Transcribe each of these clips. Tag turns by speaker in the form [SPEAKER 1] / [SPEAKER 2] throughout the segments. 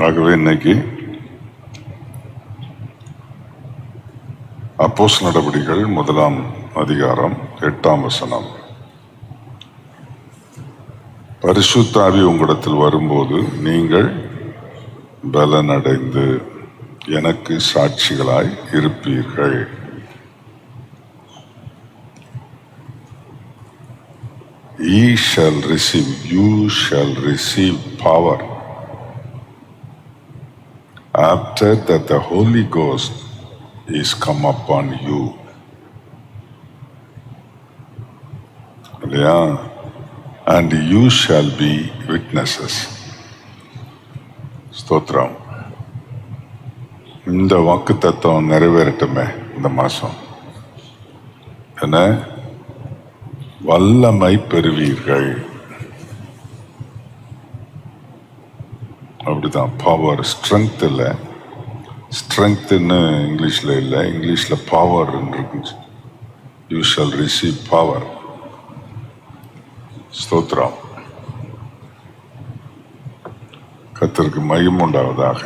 [SPEAKER 1] ஆகவே இன்னைக்கு அப்போஸ்தலர் நடபடிகள் 1 அதிகாரம் 8 வசனம். பரிசுத்த ஆவி உங்களிடத்தில் வரும்போது நீங்கள் பலனடைந்து எனக்கு சாட்சிகளாய் இருப்பீர்கள். You shall receive power after that the Holy Ghost is come upon you. And you shall be witnesses. ஸ்தோத்திரம். இந்த வாக்கு தத்துவம் நிறைவேறட்டுமே இந்த மாசம். என்ன வல்லமை பெறுவீர்கள். அப்படிதான் பவர். ஸ்ட்ரென்த் இல்லை, ஸ்ட்ரென்த்னு இங்கிலீஷில் இல்லை, இங்கிலீஷில் பவர் இருக்கு. You shawl receive power. ஸ்தோத்திரம். கர்த்தருக்கு மகிமை உண்டாவதாக.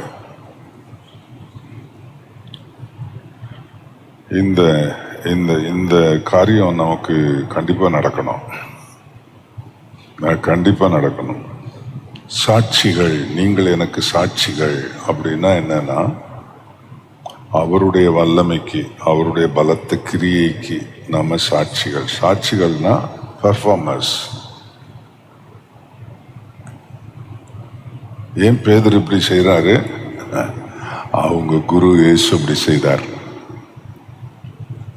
[SPEAKER 1] இந்த இந்த இந்த காரியம் நமக்கு கண்டிப்பாக நடக்கணும், கண்டிப்பாக நடக்கணும். சாட்சிகள், நீங்கள் எனக்கு சாட்சிகள் அப்படின்னா என்னன்னா, அவருடைய வல்லமைக்கு, அவருடைய பலத்த கிரியைக்கு நம்ம சாட்சிகள். சாட்சிகள்னா பெர்ஃபார்மர்ஸ். ஏன் பேதுரு இப்படி செய்கிறாரு? அவங்க குரு இயேசு இப்படி செய்தார்.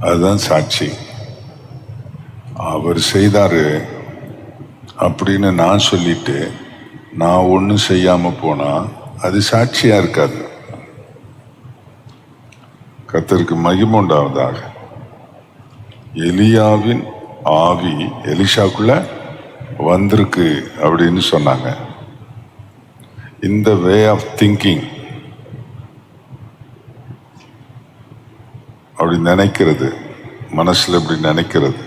[SPEAKER 1] அதுதான் சாட்சி. அவர் செய்தாரு அப்படின்னு நான் சொல்லிட்டு நான் ஒன்றும் செய்யாம போனா அது சாட்சியா இருக்காது. கர்த்தருக்கு மகிமை உண்டாவதாக. எலியாவின் ஆவி எலிஷாக்குள்ள வந்திருக்கு அப்படின்னு சொன்னாங்க. இந்த வே ஆஃப் திங்கிங், அப்படி நினைக்கிறது, மனசுல இப்படி நினைக்கிறது,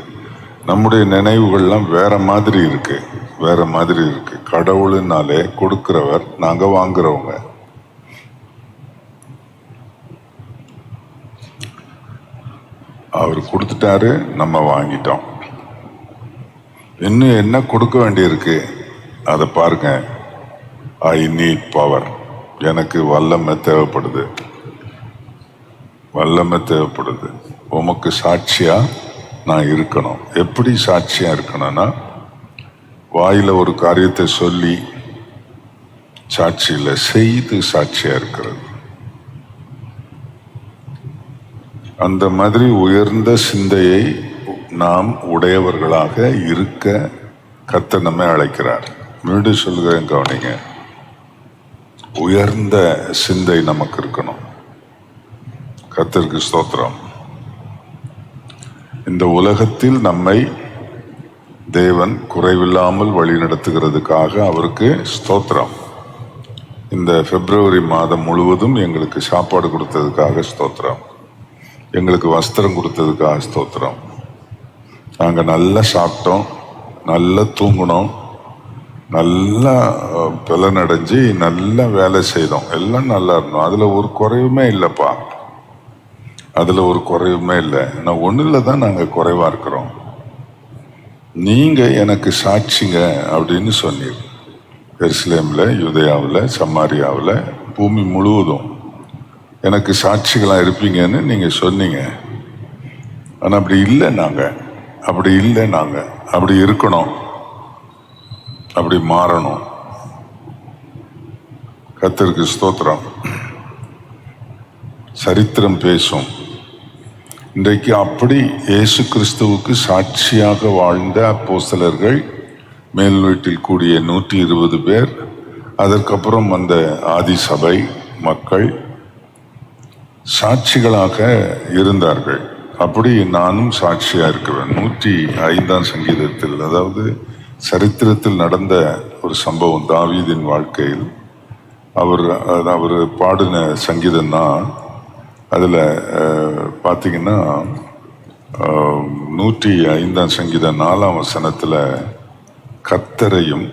[SPEAKER 1] நம்முடைய நினைவுகள்லாம் வேற மாதிரி இருக்கு, வேற மாதிரி இருக்கு. கடவுளுனாலே கொடுக்கிறவர், நாங்க வாங்குறவங்க. அவர் கொடுத்துட்டாரு, நம்ம வாங்கிட்டோம். இன்னும் என்ன கொடுக்க வேண்டியிருக்கு அதை பாருங்க. I need power. எனக்கு வல்லமை தேவைப்படுது, வல்லமை தேவைப்படுது. உமக்கு சாட்சியா நான் இருக்கணும். எப்படி சாட்சியா இருக்கணும்னா, வாயில ஒரு காரியத்தை சொல்லி சாட்சியில செய்து சாட்சியா இருக்கிறது. அந்த மாதிரி உயர்ந்த சிந்தையை நாம் உடையவர்களாக இருக்க கர்த்தர் நம்மை அழைக்கிறார். மீண்டும் சொல்லுகிறேன், கவனிங்க. உயர்ந்த சிந்தை நமக்கு இருக்கணும். கர்த்தருக்கு ஸ்தோத்திரம். இந்த உலகத்தில் நம்மை தேவன் குறைவில்லாமல் வழி நடத்துகிறதுக்காக அவருக்கு ஸ்தோத்திரம். இந்த பிப்ரவரி மாதம் முழுவதும் எங்களுக்கு சாப்பாடு கொடுத்ததுக்காக ஸ்தோத்திரம், எங்களுக்கு வஸ்திரம் கொடுத்ததுக்காக ஸ்தோத்திரம். நாங்கள் நல்லா சாப்பிட்டோம், நல்லா தூங்கினோம், நல்லா பலனடைஞ்சு நல்லா வேலை செய்தோம், எல்லாம் நல்லா இருந்தோம். அதில் ஒரு குறைவுமே இல்லைப்பா, அதில் ஒரு குறைவுமே இல்லை. நான் ஒன்றில் தான் நாங்கள் குறைவாக இருக்கிறோம். நீங்கள் எனக்கு சாட்சிங்க அப்படின்னு சொன்னீர். எருசலேமில், யூதேயாவில், சமாரியாவில், பூமி முழுவதும் எனக்கு சாட்சிகளாக இருப்பீங்கன்னு நீங்கள் சொன்னீங்க. ஆனால் அப்படி இல்லை, நாங்கள் அப்படி இல்லை, நாங்கள் அப்படி இருக்கணும், அப்படி மாறணும். கர்த்தருக்கு ஸ்தோத்திரம். சரித்திரம் பேசும். இன்றைக்கு அப்படி இயேசு கிறிஸ்துவுக்கு சாட்சியாக வாழ்ந்த அப்போஸ்தலர்கள், மேல் வீட்டில் கூடிய 120 பேர், அதற்கப்புறம் வந்த ஆதி சபை மக்கள் சாட்சிகளாக இருந்தார்கள். அப்படி நானும் சாட்சியா இருக்கிறேன். 105 சங்கீதத்தில், அதாவது சரித்திரத்தில் நடந்த ஒரு சம்பவம், தாவீதின் வாழ்க்கையில் அவர் பாடின சங்கீதம் தான். அதில் பார்த்தீங்கன்னா 105 சங்கீதம் 4 வசனத்தில் கர்த்தரையும்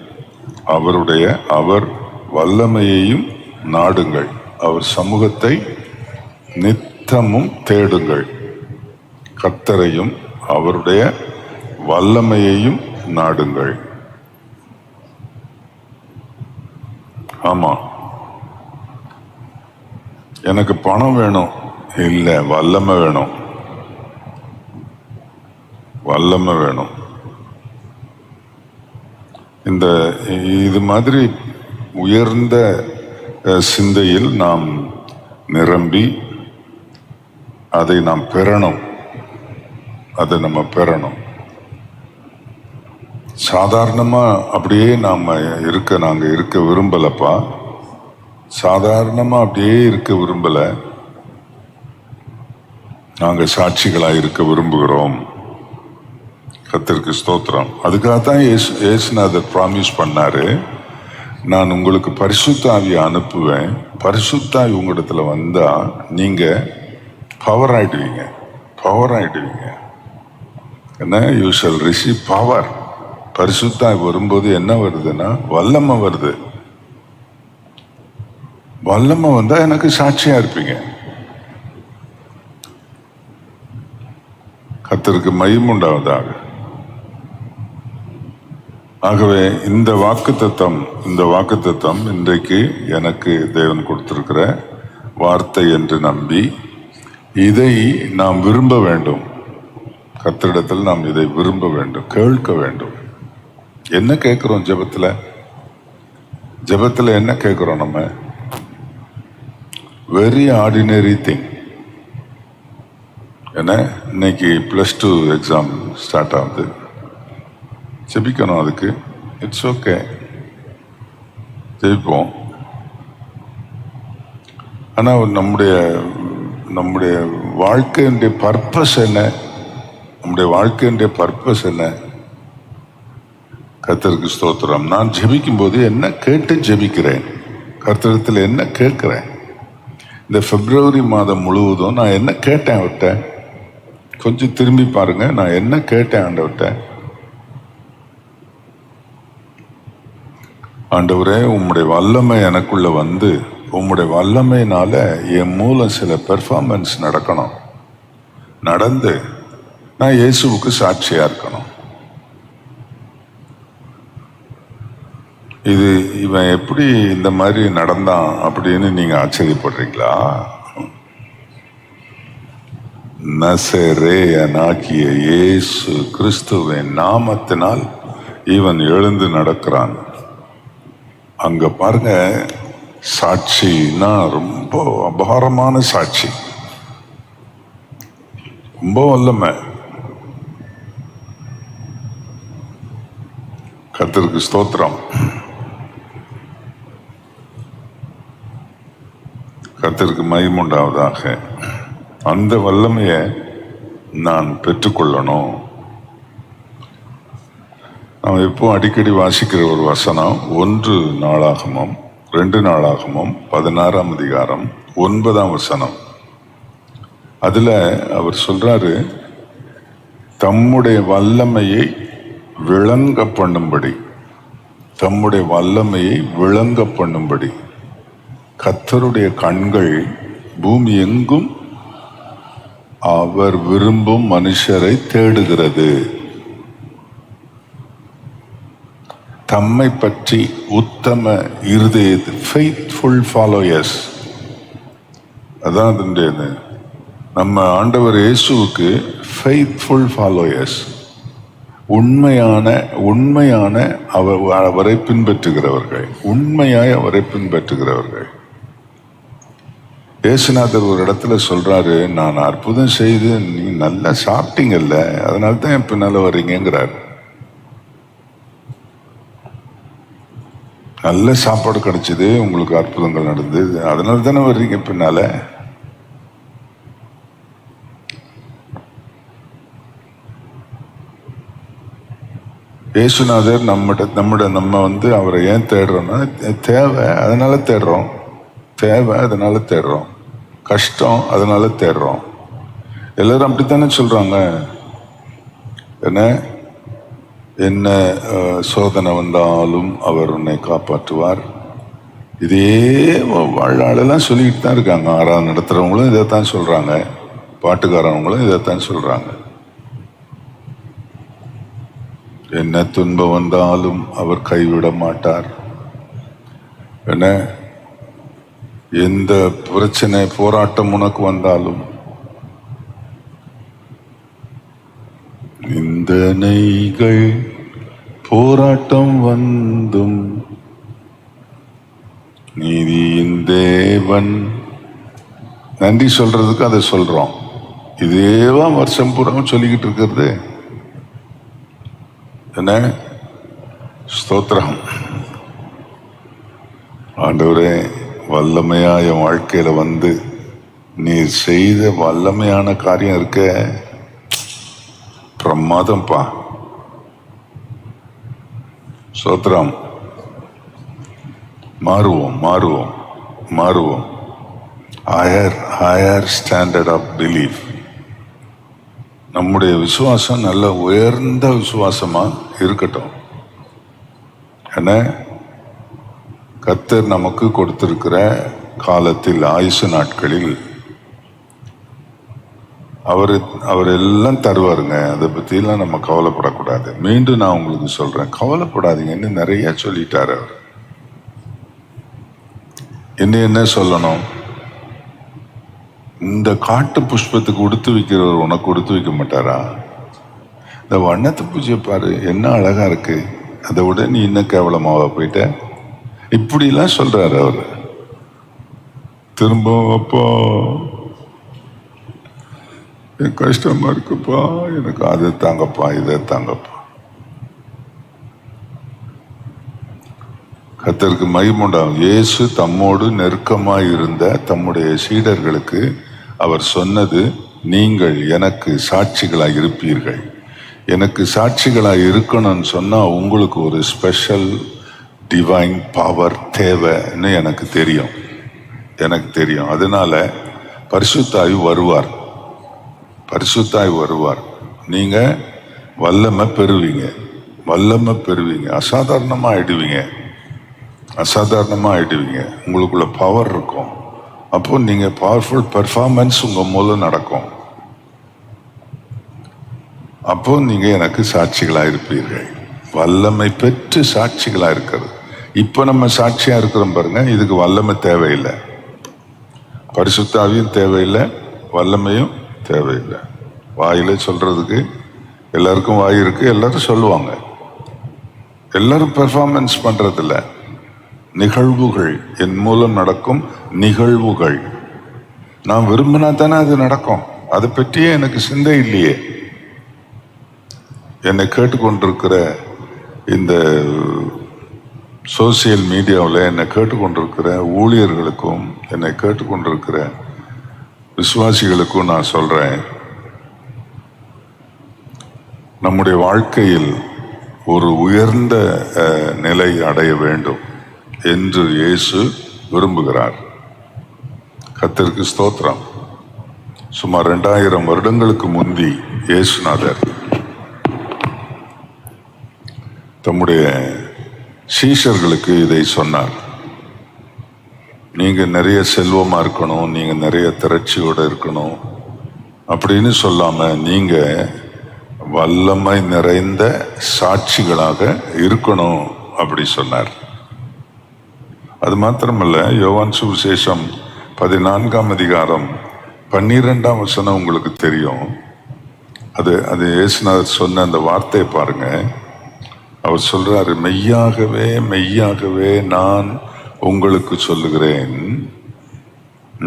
[SPEAKER 1] அவர் வல்லமையையும் நாடுங்கள், அவர் சமூகத்தை நித்தமும் தேடுங்கள், கர்த்தரையும் அவருடைய வல்லமையையும் நாடுங்கள். ஆமா, எனக்கு பணம் வேணும் இல்ல, வல்லமை வேணும், வல்லமை வேணும். இது மாதிரி உயர்ந்த சிந்தையில் நாம் நிரம்பி அதை நாம் பெறணும். அதை நம்ம பெறணும். சாதாரணமா அப்படியே நாங்க இருக்க விரும்பலப்பா. சாதாரணமா அப்படியே இருக்க விரும்பல. நாங்க சாட்சிகளா இருக்க விரும்புகிறோம். கர்த்தருக்கு ஸ்தோத்திரம். அதுக்காகத்தான் இயேசுநாதர் ப்ராமிஸ் பண்ணாரு, நான் உங்களுக்கு பரிசுத்த ஆவியை அனுப்புவேன், பரிசுத்த ஆவி உங்களிடத்துல வந்தா நீங்க பவர் ஆயிடுவீங்க. என்ன, யூ ஷல் ரிசீவ் பவர். பரிசுத்த ஆவி வரும்போது என்ன வருதுன்னா வல்லமை வருது. வல்லமை வந்தா எனக்கு சாட்சியா இருப்பீங்க. கர்த்தருக்கு மகிமை உண்டாவதாக. ஆகவே இந்த வாக்குத்தத்தம் இன்றைக்கு எனக்கு தேவன் கொடுத்திருக்கிற வார்த்தை என்று நம்பி இதை நாம் விரும்ப வேண்டும். கர்த்தரிடத்தில் நாம் இதை விரும்ப வேண்டும், கேட்க வேண்டும். என்ன கேட்கிறோம் ஜெபத்துல என்ன கேட்கிறோம்? நம்ம வெரி ஆர்டினரி திங். என்ன, இன்னைக்கு +2 எக்ஸாம் ஸ்டார்ட் ஆகுது, ஜெபிக்கணும். அதுக்கு இட்ஸ் ஓகே, ஜெபிப்போம். ஆனா நம்முடைய வாழ்க்கையுடைய பர்பஸ் என்ன? கர்த்தருக்கு ஸ்தோத்திரம். நான் ஜெபிக்கும் போது என்ன கேட்டு ஜெபிக்கிறேன்? கர்த்தரிடத்தில் என்ன கேட்கிறேன்? இந்த பிப்ரவரி மாதம் முழுவதும் நான் என்ன கேட்டேன் அவர்கிட்ட? கொஞ்சம் திரும்பி பாருங்க, நான் என்ன கேட்டேன் ஆண்டவர்கிட்ட? ஆண்டவரே, உம்முடைய வல்லமை எனக்குள்ள வந்து, உம்முடைய வல்லமையினால என் மூலம் சில பெர்ஃபார்மன்ஸ் நடக்கணும், நடந்து நான் இயேசுவுக்கு சாட்சியா இருக்கணும். இவன் எப்படி இந்த மாதிரி நடந்தான் அப்படின்னு நீங்க ஆச்சரியப்படுறீங்களா? நசரேயனாகிய இயேசு கிறிஸ்துவின் நாமத்தினால் இவன் எழுந்து நடக்கிறான். அங்க பாருங்க, சாட்சினா ரொம்ப அபாரமான சாட்சி, ரொம்ப வல்லமை. கர்த்தருக்கு ஸ்தோத்திரம். கர்த்தருக்கு மகிமை உண்டாவதாக. அந்த வல்லமையை நான் பெற்றுக்கொள்ளணும். நாம் எப்போ அடிக்கடி வாசிக்கிற ஒரு வசனம் 1 நாளாகமம் 2 நாளாகமம் 16ஆம் அதிகாரம் 9ஆம் வசனம். அதுல அவர் சொல்றாரு, தம்முடைய வல்லமையை விளங்க பண்ணும்படி கர்த்தருடைய கண்கள் பூமி எங்கும் அவர் விரும்பும் மனுஷரை தேடுகிறது. தம்மை பற்றி உத்தம இருதயத்தை, ஃபெய்த்ஃபுல் ஃபாலோயர்ஸ். அதான் அதனுடைய நம்ம ஆண்டவர் இயேசுவுக்கு ஃபெய்த்ஃபுல் ஃபாலோயர்ஸ், உண்மையான அவரை பின்பற்றுகிறவர்கள், உண்மையாய் அவரை பின்பற்றுகிறவர்கள். இயேசுநாதர் ஒரு இடத்துல சொல்றாரு, நான் அற்புதம் செய்து நீ நல்லா சாப்பிட்டீங்கல்ல, அதனால தான் என் பின்னால வர்றீங்கிறார். நல்ல சாப்பாடு கிடைச்சது, உங்களுக்கு அற்புதங்கள் நடந்தது, அதனால தானே வர்றீங்க பின்னால. இயேசுநாதர் நம்ம அவரை ஏன் தேடுறோம்னா, தேவை அதனால தேடுறோம், கஷ்டம் அதனால தேடுறோம். எல்லாரும் அப்படித்தானே சொல்றாங்க. என்ன சோதனை வந்தாலும் அவர் உன்னை காப்பாற்றுவார், இதே வாழ்நாளெல்லாம் சொல்லிக்கிட்டு தான் இருக்காங்க. ஆராதனை நடத்துறவங்களும் இதைத்தான் சொல்றாங்க, பாட்டுக்காரவங்களும் இதைத்தான் சொல்றாங்க. என்ன துன்பம் வந்தாலும் அவர் கைவிட மாட்டார். என்ன எந்த பிரச்சனை போராட்டம் உனக்கு வந்தாலும், நிந்தனைகள் போராட்டம் வந்தும் நீதியின் தேவன், நன்றி சொல்றதுக்கு அதை சொல்றோம். இதேவா வருஷம் பூரா சொல்லிக்கிட்டு இருக்கிறது. என்ன ஸ்தோத்திரம். ஆண்டவரே, வல்லமையா என் வாழ்க்கையில வந்து நீ செய்த வல்லமையான காரியம் இருக்க, பிரமாதம்ப்பா. ஸ்தோத்திரம். மாறுவோம் மாறுவோம் மாறுவோம். Higher standard of belief. நம்முடைய விசுவாசம் நல்ல உயர்ந்த விசுவாசமா இருக்கட்டும். என்ன கர்த்தர் நமக்கு கொடுத்திருக்கிற காலத்தில், ஆயுசு நாட்களில் அவர் எல்லாம் தருவாருங்க. அதை பற்றிலாம் நம்ம கவலைப்படக்கூடாது. மீண்டும் நான் உங்களுக்கு சொல்றேன், கவலைப்படாதீங்கன்னு நிறைய சொல்லிட்டாரு அவர். என்ன சொல்லணும்? இந்த காட்டு புஷ்பத்துக்கு உடுத்து வைக்கிறவர் உனக்கு உடுத்து வைக்க மாட்டாரா? இந்த வண்ணத்து பூஜையை பாரு, என்ன அழகா இருக்கு, அதை விட நீ இன்னும் கேவலமாவா போயிட்ட? இப்படிலாம் சொல்றாரு அவரு. திரும்ப அப்பா என் கஷ்டமா இருக்குப்பா, எனக்கு அதை தாங்கப்பா, இதை தாங்கப்பா. கர்த்தருக்கு மகிமையுண்டாகும். இயேசு தம்மோடு நெருக்கமாய் இருந்த தம்முடைய சீடர்களுக்கு அவர் சொன்னது, நீங்கள் எனக்கு சாட்சிகளாய் இருப்பீர்கள். எனக்கு சாட்சிகளாய் இருக்கணும்னு சொன்னா உங்களுக்கு ஒரு ஸ்பெஷல் டிவைன் பவர் தேவைன்னு எனக்கு தெரியும். அதனால பரிசுத்தாய் வருவார். நீங்க வல்லமை பெறுவீங்க. அசாதாரணமா ஆயிடுவீங்க. உங்களுக்குள்ள பவர் இருக்கும். அப்போ நீங்க பவர்ஃபுல் பெர்ஃபார்மன்ஸ் உங்க மூலம் நடக்கும். அப்போ நீங்க எனக்கு சாட்சிகளா இருப்பீர்கள். வல்லமை பெற்று சாட்சிகளா இருக்கிறது. இப்ப நம்ம சாட்சியா இருக்கிறோம் பாருங்க. இதுக்கு வல்லமை தேவையில்லை, பரிசுத்த ஆவியும் தேவையில்லை, வல்லமையும் தேவையில்லை. வாயில சொல்றதுக்கு எல்லாருக்கும் வாய் இருக்கு, எல்லாரும் சொல்லுவாங்க. எல்லாரும் பெர்ஃபார்மன்ஸ் பண்றதில்ல. நிகழ்வுகள், என் மூலம் நடக்கும் நிகழ்வுகள். நான் விரும்பினா தானே அது நடக்கும். அதை பற்றியே எனக்கு சிந்தை இல்லையே. என்னை கேட்டுக்கொண்டிருக்கிற இந்த சோசியல் மீடியாவில் என்னை கேட்டுக்கொண்டிருக்கிற ஊழியர்களுக்கும் என்னை கேட்டுக்கொண்டிருக்கிற விசுவாசிகளுக்கும் நான் சொல்றேன், நம்முடைய வாழ்க்கையில் ஒரு உயர்ந்த நிலை அடைய வேண்டும் என்று இயேசு விரும்புகிறார். கர்த்தருக்கு ஸ்தோத்திரம். சுமார் 2000 வருடங்களுக்கு முந்தி இயேசுநாதர் தம்முடைய சீஷர்களுக்கு இதை சொன்னார். நீங்க நிறைய செல்வமா இருக்கணும், நீங்க நிறைய திரட்சியோட இருக்கணும் அப்படின்னு சொல்லாம, நீங்க வல்லமை நிறைந்த சாட்சிகளாக இருக்கணும் அப்படி சொன்னார். அது மாத்திரமல்ல, யோவான் சுவிசேஷம் 14ஆம் அதிகாரம் 12ஆம் வசனம் உங்களுக்கு தெரியும். அது இயேசுநாதர் சொன்ன அந்த வார்த்தையை பாருங்க. அவர் சொல்றாரு, மெய்யாகவே நான் உங்களுக்கு சொல்லுகிறேன்,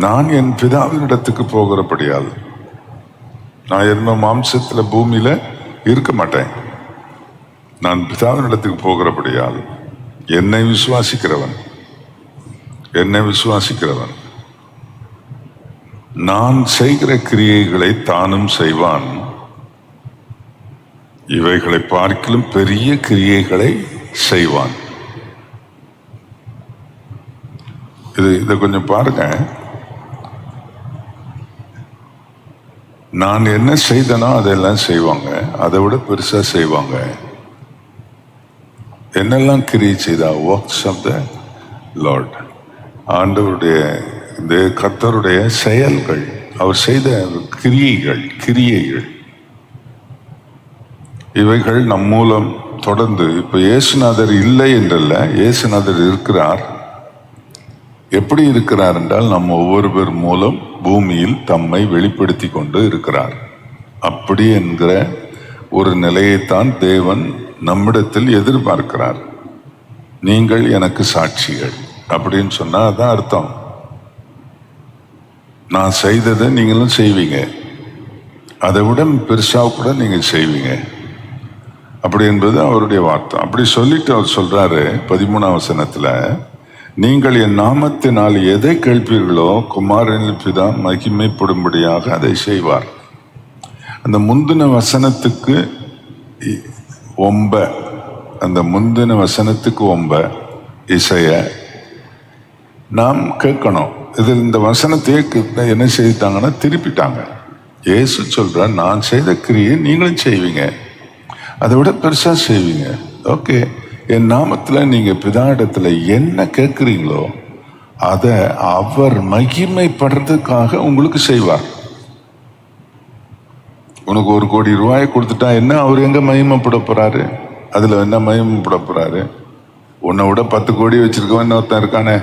[SPEAKER 1] நான் என் பிதாவின் இடத்துக்கு போகிறபடியால், நான் என்ன மாம்சத்துல பூமியில இருக்க மாட்டேன், நான் பிதாவின் இடத்துக்கு போகிறபடியால் என்னை விசுவாசிக்கிறவன் நான் செய்கிற கிரியைகளை தானும் செய்வான், இவைகளை பார்க்கிலும் பெரிய கிரியைகளை செய்வான். இதை கொஞ்சம் பாருங்க. நான் என்ன செய்தனோ அதெல்லாம் செய்வாங்க, அதை விட பெருசா செய்வாங்க. என்னெல்லாம் கிரியை செய்தா? Works of the Lord. ஆண்டவருடைய இந்த கர்த்தருடைய செயல்கள், அவர் செய்த கிரியைகள் இவைகள் நம் மூலம் தொடர்ந்து, இப்ப இயேசுநாதர் இல்லை என்றல்ல, இயேசுநாதர் இருக்கிறார். எப்படி இருக்கிறார் என்றால் நம் ஒவ்வொருவர் மூலம் பூமியில் தம்மை வெளிப்படுத்தி கொண்டு இருக்கிறார். அப்படி என்கிற ஒரு நிலையைத்தான் தேவன் நம்மிடத்தில் எதிர்பார்க்கிறார். நீங்கள் எனக்கு சாட்சிகள் அப்படின்னு சொன்னா அதான் அர்த்தம். நான் செய்ததை நீங்களும் செய்வீங்க, அதை விட பெருசா கூட நீங்க செய்வீங்க. அப்படி என்பது அவருடைய வார்த்தை. அப்படி சொல்லிட்டு அவர் சொல்றாரு 13ஆம் வசனத்துல, நீங்கள் என் நாமத்தினால் எதை கேட்பீர்களோ குமாரனின் பிதா மகிமைப்படும்படியாக அதை செய்வார். அந்த முந்தின வசனத்துக்கு ஒம்ப இசைய நாம் கேட்கணும். இதில் இந்த வசனத்தையே என்ன செய்தாங்கன்னா திருப்பிட்டாங்க. இயேசு சொல்ற, நான் செய்த கிரியை நீங்களும் செய்வீங்க, அதை விட பெருசா செய்வீங்க. ஓகே, என் நாமத்துல நீங்க பிதாடத்துல என்ன கேட்குறீங்களோ அதை அவர் மகிமைப்படுறதுக்காக உங்களுக்கு செய்வார். உனக்கு 1 கோடி ரூபாயை கொடுத்துட்டா என்ன, அவர் எங்க மகிமைப்பட போறாரு? அதுல என்ன மகிமைப்பட போறாரு? உன்னை விட 10 கோடி வச்சிருக்கவன் ஒருத்தன் இருக்கானே.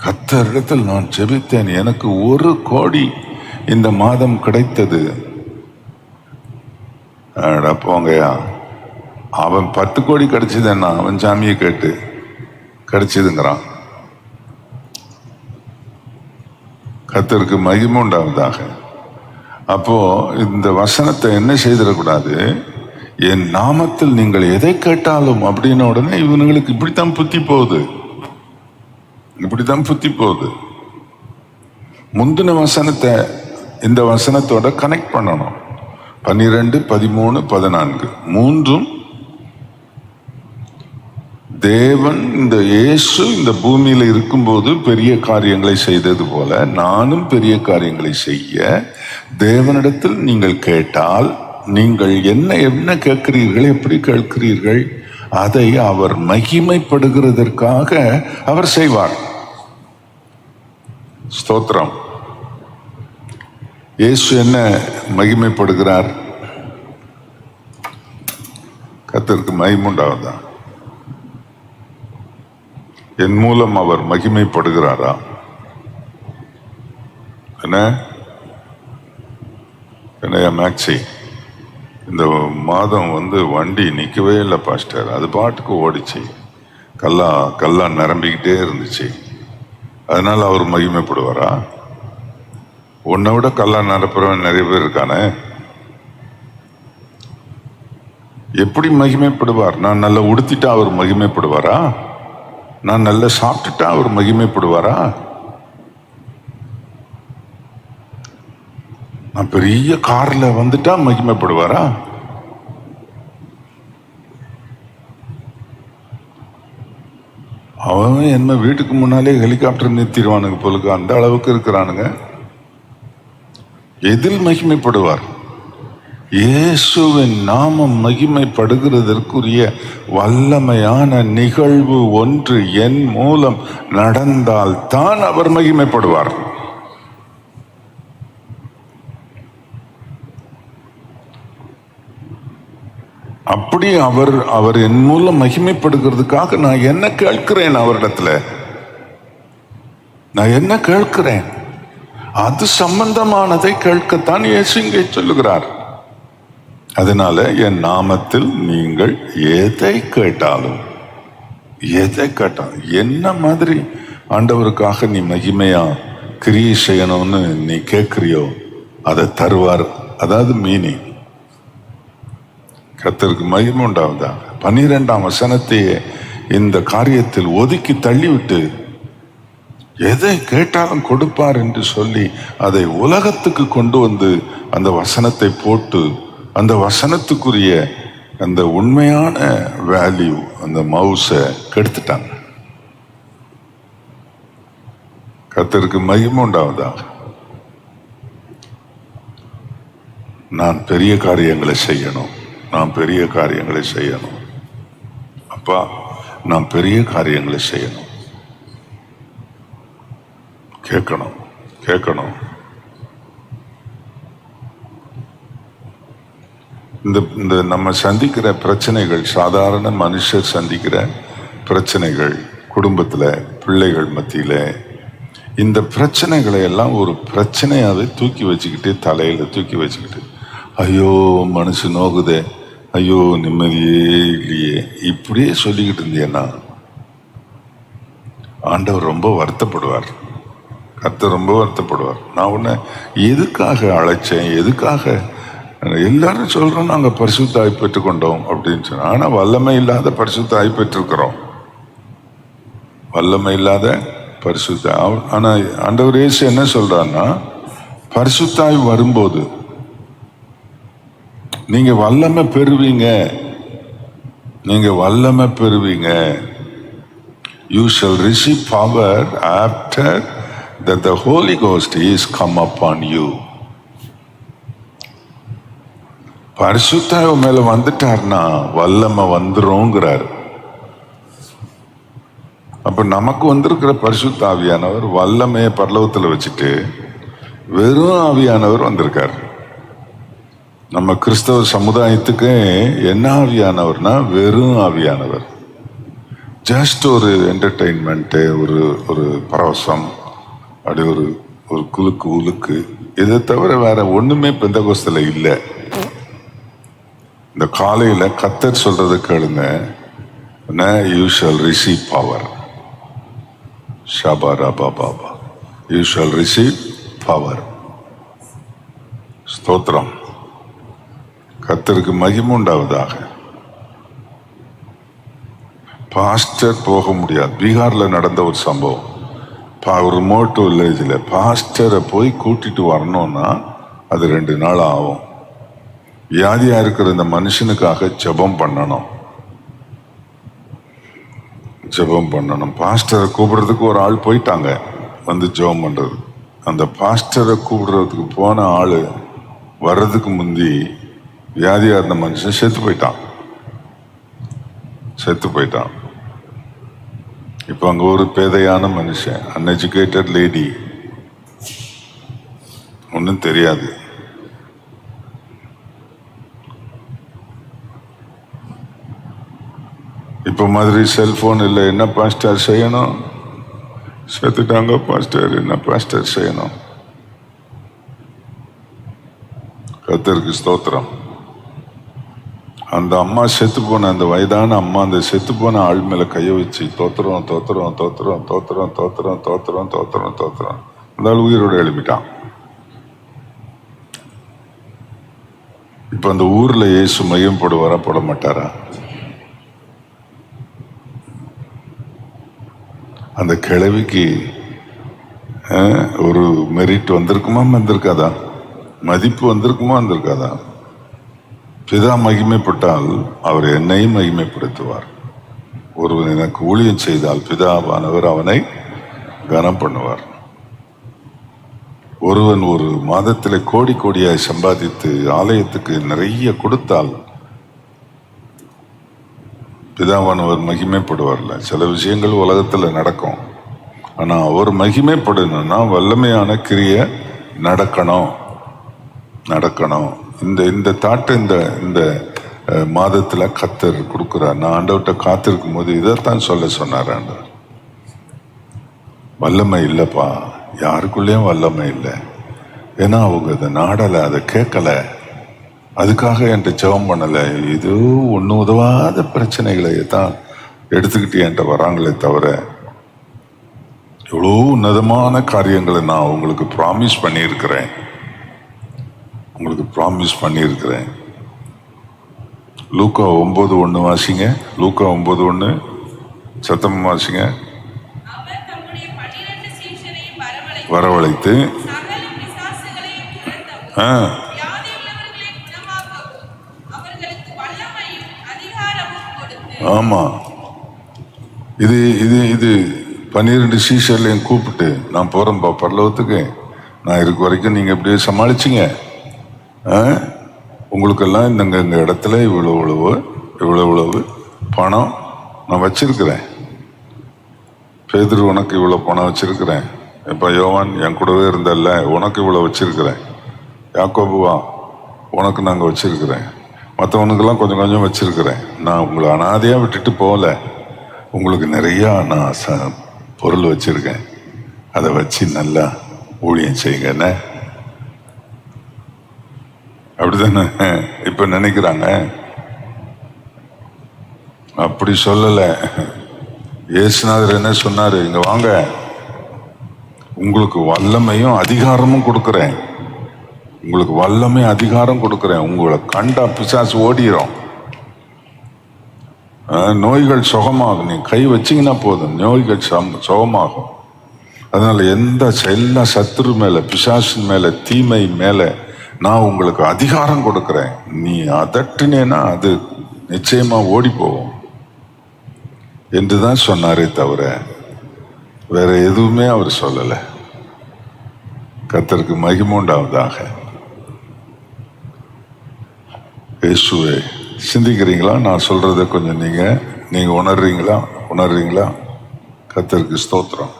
[SPEAKER 1] கர்த்தரிடத்தில் நான் ஜெபித்தேன், எனக்கு 1 கோடி இந்த மாதம் கிடைத்தது. போங்கயா, அவன் 10 கோடி கிடைச்சதுன்னா அவன் சாமியை கேட்டு கிடைச்சதுங்கிறான். கர்த்தருக்கு மகிமை உண்டாவதாக. அப்போ இந்த வசனத்தை என்ன செய்திடக்கூடாது, என் நாமத்தில் நீங்கள் எதை கேட்டாலும் அப்படின்ன உடனே இவனுங்களுக்கு இப்படித்தான் புத்தி போகுது. முந்தின வசனத்தை இந்த வசனத்தோட கனெக்ட் பண்ணணும். 12, 13, 14 மூன்றும் தேவன், இந்த இயேசு இந்த பூமியில இருக்கும்போது பெரிய காரியங்களை செய்தது போல நானும் பெரிய காரியங்களை செய்ய தேவனிடத்தில் நீங்கள் கேட்டால், நீங்கள் என்ன கேட்கிறீர்கள், எப்படி கேட்கிறீர்கள், அதை அவர் மகிமைப்படுகிறதற்காக அவர் செய்வார். ஸ்தோத்திரம். இயேசு என்ன மகிமைப்படுகிறார்? கர்த்தருக்கு மகிமை உண்டாவதா? என் மூலம் அவர் மகிமைப்படுகிறாரா? என்னையா மேக்ஸி, இந்த மாதம் வண்டி நிற்கவே இல்லை பாஸ்டர், அது பாட்டுக்கு ஓடிச்சு, கல்லா நிரம்பிக்கிட்டே இருந்துச்சு, அதனால அவர் மகிமைப்படுவாரா? உன்னை விட கல்லா நிரப்புறவன் நிறைய பேர் இருக்கானே. எப்படி மகிமைப்படுவார்? நான் நல்லா உடுத்திட்டா அவர் மகிமைப்படுவாரா? நான் நல்லா சாப்பிட்டுட்டா அவர் மகிமைப்படுவாரா? நான் பெரிய கார்ல வந்துட்டா மகிமைப்படுவாரா? அவன் என்ன வீட்டுக்கு முன்னாலே ஹெலிகாப்டர் நிறுத்திடுவானுங்க போலுக்கு, அந்த அளவுக்கு இருக்கிறானுங்க. எதில் மகிமைப்படுவார்? இயேசுவின் நாமம் மகிமைப்படுகிறதற்குரிய வல்லமையான நிகழ்வு ஒன்று என் மூலம் நடந்தால் தான் அவர் மகிமைப்படுவார். அப்படி அவர் என் மூலம் மகிமைப்படுகிறதுக்காக நான் என்ன கேட்கிறேன் அவரிடத்துல, நான் என்ன கேட்கிறேன், அது சம்பந்தமானதை கேட்கத்தான் இயேசு இங்கே சொல்லுகிறார். அதனால என் நாமத்தில் நீங்கள் எதை கேட்டாலும் என்ன மாதிரி ஆண்டவருக்காக நீ மகிமையா கிரியை செய்யணும்னு நீ கேட்கிறியோ அதை தருவார். அதாவது மீனிங். கர்த்தருக்கு மகிமை உண்டாவதா. 12ஆம் வசனத்தையே இந்த காரியத்தில் ஒதுக்கி தள்ளிவிட்டு எதை கேட்டாலும் கொடுப்பார் என்று சொல்லி அதை உலகத்துக்கு கொண்டு வந்து அந்த வசனத்தை போட்டு அந்த வசனத்துக்குரிய அந்த உண்மையான வேல்யூ, அந்த மவுஸை கெடுத்துட்டாங்க. கர்த்தருக்கு மகிமை உண்டாவதாக. நான் பெரிய காரியங்களை செய்யணும், அப்பா நான் பெரிய காரியங்களை செய்யணும். கேட்கணும் கேட்கணும். இந்த நம்ம சந்திக்கிற பிரச்சனைகள், சாதாரண மனுஷர் சந்திக்கிற பிரச்சனைகள், குடும்பத்தில் பிள்ளைகள் மத்தியில் இந்த பிரச்சனைகளை எல்லாம் ஒரு பிரச்சனையாவே தூக்கி வச்சுக்கிட்டு, தலையில தூக்கி வச்சுக்கிட்டு, ஐயோ மனசு நோகுதே, ஐயோ நிம்மதியே இல்லையே, இப்படியே சொல்லிக்கிட்டு இருந்தேன்னா ஆண்டவர் ரொம்ப வருத்தப்படுவார். கர்த்தர் ரொம்ப வருத்தப்படுவார். நான் உன்னை எதுக்காக அழைச்சேன், எதுக்காக? எல்லாரும் சொல்றோம் நாங்க பரிசுத்தாய் பெற்றுக்கொண்டோம் அப்படின்னு சொன்னா, ஆனா வல்லமை இல்லாத பரிசுத்தாய் பெற்றிருக்கிறோம். வல்லமை இல்லாத பரிசுத்த. ஆனா ஆண்டவர் இயேசு என்ன சொல்றாருன்னா, பரிசுத்தாய் வரும்போது நீங்க வல்லமை பெறுவீங்க, நீங்க வல்லமை பெறுவீங்க. You shall receive power after that the Holy Ghost is come upon you. பரிசுத்தாய் மேல வந்துட்டார்னா வல்லமை வந்துருங்கிறார். அப்ப நமக்கு வந்திருக்கிற பரிசுத்த ஆவியானவர் வல்லமையை பரலோகத்தில் வச்சுட்டு வெறும் ஆவியானவர் வந்திருக்கார். நம்ம கிறிஸ்தவ சமுதாயத்துக்கு என்ன ஆவியானவர்னா வெறும் ஆவியானவர். ஜஸ்ட் ஒரு என்டர்டெயின்மெண்ட்டு, ஒரு பரவசம், அப்படி ஒரு குலுக்கு உலுக்கு, இதை தவிர வேற ஒண்ணுமே பெந்தகோஸ்துல இல்லை. இந்த காலையில கர்த்தர் சொல்றது கேளுங்க, you shall receive power. ஷபாரா Baba, you shall receive power. ஸ்தோத்திரம். கர்த்தருக்கு மகிமை உண்டாவதாக. பாஸ்டர் போக முடியாது. பீகார்ல நடந்த ஒரு சம்பவம். ஒரு மோட்டோ வில்லேஜில் பாஸ்டரை போய் கூட்டிட்டு வரணும்னா அது 2 நாள் ஆகும். வியாதியா இருக்கிற இந்த மனுஷனுக்காக ஜெபம் பண்ணணும். பாஸ்டரை கூப்பிடுறதுக்கு ஒரு ஆள் போயிட்டாங்க, வந்து ஜெபம் பண்றது. அந்த பாஸ்டரை கூப்பிடுறதுக்கு போன ஆளு வர்றதுக்கு முந்தி வியாதியா இருந்த மனுஷன் செத்து போயிட்டான். இப்ப அங்க ஒரு பேதையான மனுஷன், அன்எஜுகேட்டட் லேடி, ஒன்னும் தெரியாது. இப்ப மாதிரி செல்போன் இல்லை. என்ன பாஸ்டர் செய்யணும்? செத்துட்டாங்க பாஸ்டர், என்ன பாஸ்டர் செய்யணும்? கர்த்தருக்கு ஸ்தோத்திரம். அந்த அம்மா செத்து போன, அந்த வயதான அம்மா அந்த செத்து போன ஆள் மேல கைய வச்சு தோத்திரம் அந்த ஆள் உயிரோட எழுப்பிட்டான். இப்ப அந்த ஊர்ல இயேசு மையம் போடுவாரா, போட மாட்டாரா? அந்த கிழவிக்கு ஒரு மெரிட் வந்திருக்குமா, வந்திருக்காதா? மதிப்பு வந்திருக்காதா? பிதா மகிமைப்பட்டால் அவர் என்னையும் மகிமைப்படுத்துவார். ஒருவன் எனக்கு ஊழியம் செய்தால் பிதாவானவர் அவனை கனம் பண்ணுவார். ஒருவன் ஒரு மாதத்திலே கோடியாய் சம்பாதித்து ஆலயத்துக்கு நிறைய கொடுத்தால் பிதாவானவர் மகிமைப்படுவார்ல. சில விஷயங்கள் உலகத்துல நடக்கும், ஆனா அவர் மகிமைப்படணும்னா வல்லமையான கிரியை நடக்கணும். இந்த தாட்டை இந்த மாதத்துல கர்த்தர் கொடுக்கிறார். நான் ஆண்டவர்கிட்ட காத்திருக்கும் போது இதைத்தான் சொன்னார் ஆண்டவர். வல்லமை இல்லப்பா, யாருக்குள்ளேயும் வல்லமை இல்லை. ஏன்னா அவங்க அதை நாடலை, அதை கேட்கல, அதுக்காக என்கிட்ட ஜெபம் பண்ணல. ஏதோ ஒன்றும் உதவாத பிரச்சனைகளை தான் எடுத்துக்கிட்டு என்கிட்ட வராங்களே தவிர, எவ்வளோ உன்னதமான காரியங்களை நான் உங்களுக்கு ப்ராமிஸ் பண்ணியிருக்கிறேன். லூக்கா 9:1 வாசிங்க. லூக்கா 9:1 சத்தமா வாசிங்க. வரவழைத்து ஆமா, இது 12 சீஷர்லையும் கூப்பிட்டு, நான் போறேன்பா பரலோகத்துக்கு, நான் இருக்க வரைக்கும் நீங்க எப்படியே சமாளிச்சிங்க, உங்களுக்கெல்லாம் இந்த இடத்துல இவ்வளவு பணம் நான் வச்சிருக்கிறேன். பேதுரு உனக்கு இவ்வளவு பணம் வச்சிருக்கிறேன், இப்ப யோவான் என் கூடவே இருந்தல்ல, உனக்கு இவ்வளவு வச்சிருக்கிறேன். யாக்கோபுவா, உனக்கு நாங்க வச்சிருக்கிறேன். மற்றவனுக்கெல்லாம் கொஞ்சம் கொஞ்சம் வச்சிருக்கிறேன். நான் உங்களை அனாதையா விட்டுட்டு போகல. உங்களுக்கு நிறைய நான் பொருள் வச்சிருக்கேன். அதை வச்சு நல்லா ஊழியம் செய்யுங்க. என்ன அப்படித்தானே இப்ப நினைக்கிறாங்க? அப்படி சொல்லல. இயேசுநாதர் என்ன சொன்னாரு? இங்க வாங்க, உங்களுக்கு வல்லமையும் அதிகாரமும் கொடுக்கிறேன். உங்களுக்கு வல்லமை அதிகாரம் கொடுக்கிறேன். உங்களை கண்டா பிசாசு ஓடிடும். நோய்கள் சுகமாகும். நீ கை வச்சிங்கன்னா போதும், நோய்கள் சுகமாகும். அதனால எல்லா சத்துரு மேல, பிசாசின் மேல, தீமை மேல நான் உங்களுக்கு அதிகாரம் கொடுக்கிறேன். நீ அதட்டினேன்னா அது நிச்சயமா ஓடி போகும் என்றுதான் சொன்னாரே தவிர வேற எதுவுமே அவர் சொல்லல. கர்த்தருக்கு மகிமை உண்டாவதாக. இயேசுவே, சிந்திக்கிறீங்களா? நான் சொல்றத கொஞ்சம் நீங்க உணர்றீங்களா? கர்த்தருக்கு ஸ்தோத்திரம்.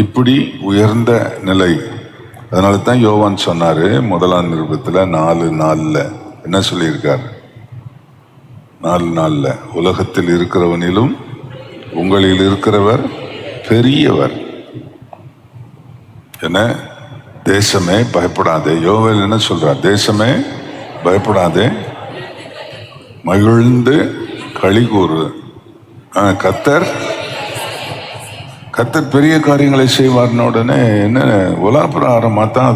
[SPEAKER 1] இப்படி உயர்ந்த நிலை. அதனால தான் யோவான் சொன்னாரு முதலாம் நிருபத்துல 4:4 என்ன சொல்லியிருக்காரு? 4:4 உலகத்தில் இருக்கிறவனிலும் உங்களில் இருக்கிறவர் பெரியவர். என்ன? தேசமே பயப்படாதே. யோவேல் என்ன சொல்றார்? தேசமே பயப்படாதே, மகிழ்ந்து களிகூறு. கர்த்தர் பெரிய காரியங்களை செய்வார்னு உடனே என்ன உலகப்பிரகாரமா தான்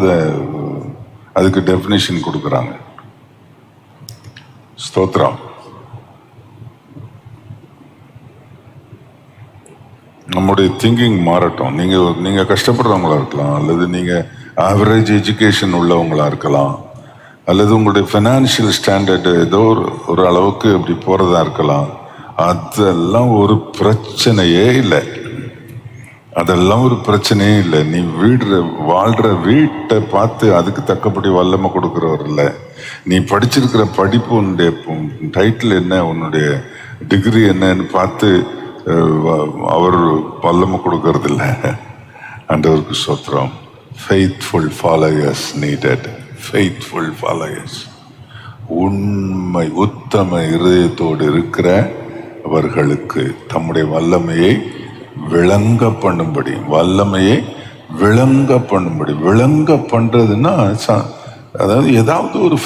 [SPEAKER 1] அதுக்கு டெபினிஷன் கொடுக்குறாங்க. ஸ்தோத்திரம். நம்முடைய திங்கிங் மாறட்டும். நீங்க கஷ்டப்படுறவங்களா இருக்கலாம், அல்லது நீங்க ஆவரேஜ் எஜுகேஷன் உள்ளவங்களா இருக்கலாம், அல்லது உங்களுடைய ஃபைனான்சியல் ஸ்டாண்டர்டு ஏதோ ஒரு அளவுக்கு அப்படி போறதா இருக்கலாம். அதெல்லாம் ஒரு பிரச்சனையே இல்லை. நீ வாழ்ற வீட்டை பார்த்து அதுக்கு தக்கபடி வல்லமை கொடுக்கிறவர் இல்லை. நீ படிச்சிருக்கிற படிப்பு, உன்னுடைய டைட்டில் என்ன, உன்னுடைய டிகிரி என்னன்னு பார்த்து அவர் வல்லமை கொடுக்கறது இல்லை. ஆண்டவருக்கு ஸ்தோத்திரம். faithful followers needed. faithful followers. உண்மை உத்தம இருதயத்தோடு இருக்கிற அவர்களுக்கு தம்முடைய வல்லமையை விளங்க பண்ணும்படி, விளங்க பண்றதுன்னா அதாவது ஏதாவது ஒரு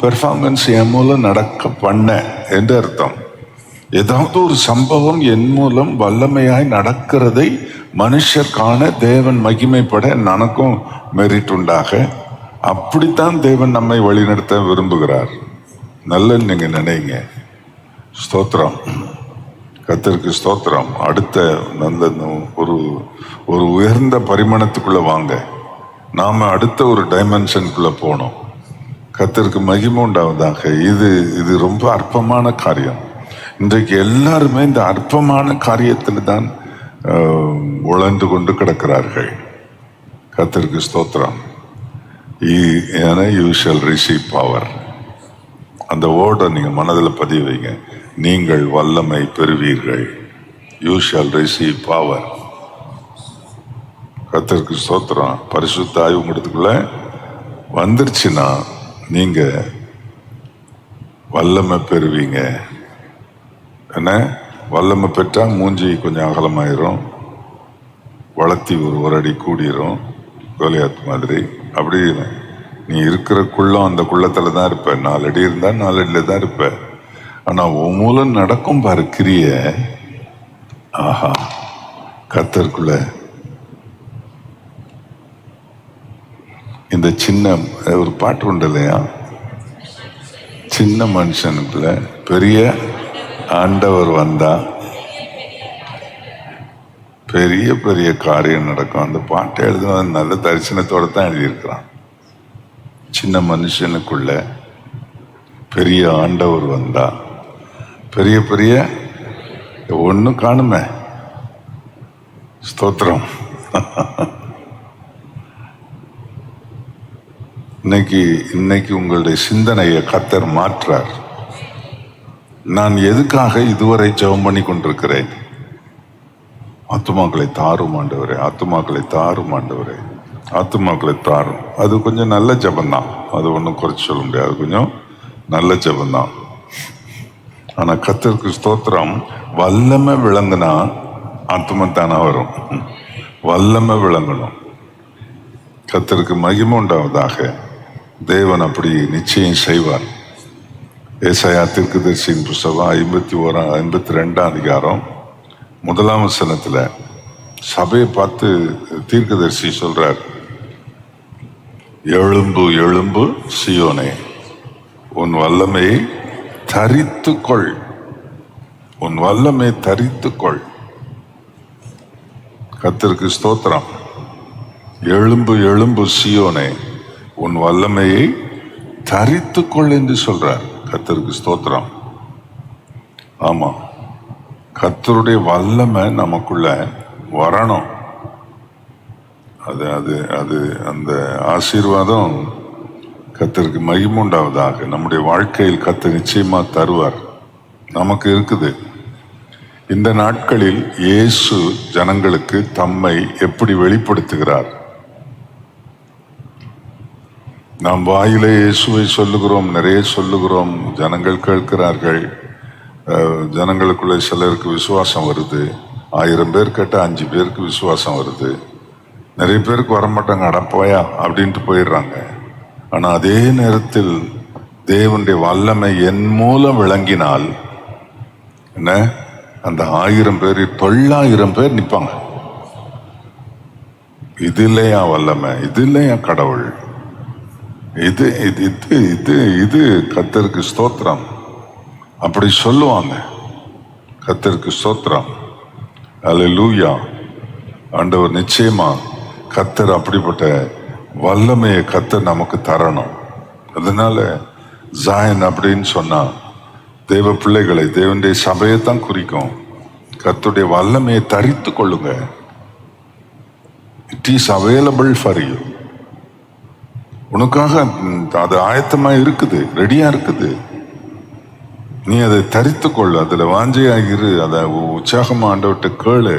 [SPEAKER 1] பெர்ஃபார்மன்ஸ் என் மூலம் நடக்க பண்ண என்று அர்த்தம். ஏதாவது ஒரு சம்பவம் என் மூலம் வல்லமையாய் நடக்கிறதை மனுஷர் காண, தேவன் மகிமைப்பட, நமக்கும் மெரிட் உண்டாக, அப்படித்தான் தேவன் நம்மை வழிநடத்த விரும்புகிறார். நல்ல நீங்க நினைங்க. ஸ்தோத்திரம். கர்த்தருக்கு ஸ்தோத்திரம். அடுத்த நல்ல ஒரு உயர்ந்த பரிமாணத்துக்குள்ள வாங்க. நாம அடுத்த ஒரு டைமென்ஷனுக்குள்ள போனோம். கர்த்தருக்கு மகிமை உண்டாவதாக. இது ரொம்ப அற்பமான காரியம். இன்றைக்கு எல்லாருமே இந்த அற்பமான காரியத்தில் தான் உழந்து கொண்டு கிடக்கிறார்கள். கர்த்தருக்கு ஸ்தோத்திரம். You shall receive power. அந்த வேர்டை நீங்க மனதில் பதிவு வைங்க. நீங்கள் வல்லமை பெறுவீர்கள். You shawl receive power. கர்த்தருக்கு ஸ்தோத்திரம். பரிசுத்த ஆய்வு உங்களுக்குள்ள வந்துருச்சுன்னா நீங்க வல்லமை பெறுவீங்க. என்ன? வல்லமை பெற்றா மூஞ்சி கொஞ்சம் அகலமாயிரும், வளர்த்தி ஒரு அடி கூடிரும், கோலியாத் மாதிரி. அப்படி நீ இருக்கிறக்குள்ளும் அந்த குள்ளத்துல தான் இருப்ப. 4 அடி இருந்தா 4 அடியில தான் இருப்ப. ஆனா உன் மூலம் நடக்கும் பாரு கிரிய. ஆஹா, கர்த்தருக்குள்ள இந்த சின்ன ஒரு பாட்டு உண்டு இல்லையா? சின்ன மனுஷனுக்குள்ள பெரிய ஆண்டவர் வந்தா பெரிய பெரிய காரியம் நடக்கும். அந்த பாட்டை எழுதுன நல்ல தரிசனத்தோட தான் எழுதியிருக்கிறான். சின்ன மனுஷனுக்குள்ள பெரிய ஆண்டவர் வந்தா பெரிய பெரிய ஒன்னும் காணுமே. ஸ்தோத்திரம். இன்னைக்கு உங்களுடைய சிந்தனையை கர்த்தர் மாற்றார். நான் எதுக்காக இதுவரை ஜெபம் பண்ணி கொண்டிருக்கிறேன்? ஆத்துமாக்களை தாரும் ஆண்டவரே, ஆத்துமாக்களை தாரும் ஆண்டவரே, ஆத்துமாக்களை தாரும். அது கொஞ்சம் நல்ல ஜபம்தான், அது ஒன்றும் குறைச்சி சொல்ல முடியாது, கொஞ்சம் நல்ல ஜபம்தான். ஆனா கர்த்தருக்கு ஸ்தோத்திரம், வல்லமை விளங்குனா ஆத்துமா தானா வரும். வல்லமை விளங்கணும். கர்த்தருக்கு மகிமை உண்டாவதாக. தேவன் அப்படி நிச்சயம் செய்வார். ஏசாயா தீர்க்கதரிசியின் புஸ்தகம் 52ஆம் அதிகாரம் 1ஆம் வசனத்துல சபையை பார்த்து தீர்க்கதரிசி சொல்றார், எழும்பு எழும்பு சீயோனே, உன் வல்லமையை தரித்துக்கொள், உன் வல்லமை தரித்துக்கொள். கர்த்தருக்கு ஸ்தோத்திரம். எழும்பு எழும்பு சீயோனே, உன் வல்லமையை தரித்துக்கொள் என்று சொல்றார். கர்த்தருக்கு ஸ்தோத்திரம். ஆமா, கர்த்தருடைய வல்லமை நமக்குள்ள வரணும். அது அது அது அந்த ஆசீர்வாதம் கர்த்தருக்கு மகிமை உண்டாவதாக. நம்முடைய வாழ்க்கையில் கர்த்தர் நிச்சயமா தருவார். நமக்கு இருக்குது. இந்த நாட்களில் இயேசு ஜனங்களுக்கு தம்மை எப்படி வெளிப்படுத்துகிறார்? நாம் வாயிலே இயேசுவை சொல்லுகிறோம், நிறைய சொல்லுகிறோம், ஜனங்கள் கேட்கிறார்கள். ஜனங்களுக்குள்ள சிலருக்கு விசுவாசம் வருது. 1000 பேர் கேட்டால் 5 பேருக்கு விசுவாசம் வருது. நிறைய பேருக்கு வரமாட்டாங்க, அடப்போயா அப்படின்ட்டு போயிடுறாங்க. ஆனா அதே நேரத்தில் தேவனுடைய வல்லமை என் மூலம் விளங்கினால் என்ன, அந்த 1000 பேர் 900 பேர் நிற்பாங்க. இது இல்லையா வல்லமை, இது இல்லையா கடவுள், இது இது இது இது இது கர்த்தருக்கு ஸ்தோத்திரம். அப்படி சொல்லுவாங்க. கர்த்தருக்கு ஸ்தோத்திரம். அல்லேலூயா. ஆண்டவர் நிச்சயமா கர்த்தர் அப்படிப்பட்ட வல்லமையை கர்த்தர் நமக்கு தரணும். அதனால ஜாயன் அப்படின்னு சொன்னா தேவ பிள்ளைகளை, தேவனுடைய சபையை தான் குறிக்கும். கர்த்தருடைய வல்லமையை தரித்து கொள்ளுங்க. It is available for you. உனக்காக அது ஆயத்தமா இருக்குது, ரெடியா இருக்குது. நீ அதை தரித்து கொள்ளு, அதுல வாஞ்சையாகிரு, அதை உற்சாகமா ஆண்டவர்கிட்ட கேளு,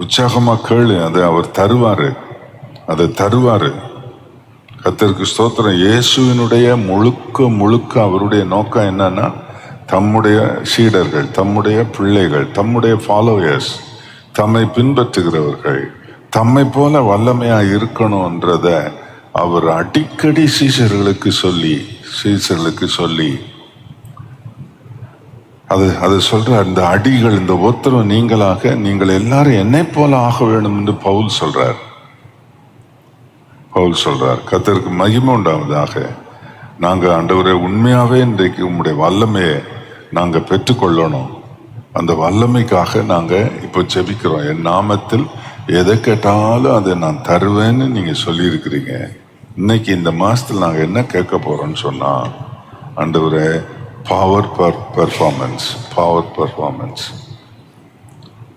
[SPEAKER 1] உற்சாகமா கேளு. அதை அவர் தருவாரு, அதை தருவாரு. கர்த்தருக்கு ஸ்தோத்திரம். இயேசுவினுடைய முழுக்க முழுக்க அவருடைய நோக்கம் என்னன்னா, தம்முடைய சீடர்கள், தம்முடைய பிள்ளைகள், தம்முடைய ஃபாலோயர்ஸ், தம்மை பின்பற்றுகிறவர்கள் தம்மை போல வல்லமையா இருக்கணும்ன்றத அவர் அடிக்கடி சீஷர்களுக்கு சொல்லி அது சொல்றார். இந்த அடிகள், இந்த ஒத்தரம் நீங்களாக, நீங்கள் எல்லாரும் என்னை போல ஆக வேண்டும் என்று பவுல் சொல்றார். கர்த்தருக்கு மகிமை உண்டாவதாக. நாங்க ஆண்டவரே உண்மையாவே இன்றைக்கு உம்முடைய வல்லமையை நாங்க பெற்றுக்கொள்ளணும். அந்த வல்லமைக்காக நாங்க இப்ப ஜெபிக்கிறோம். என் நாமத்தில் எதை கேட்டாலும் அதை நான் தருவேன்னு நீங்க சொல்லி இருக்கிறீங்க. இன்னைக்கு இந்த மாசத்துல நாங்க என்ன கேட்க போறோம்னு சொன்னா, ஆண்டவரே பவர் பெர்ஃபார்மன்ஸ்,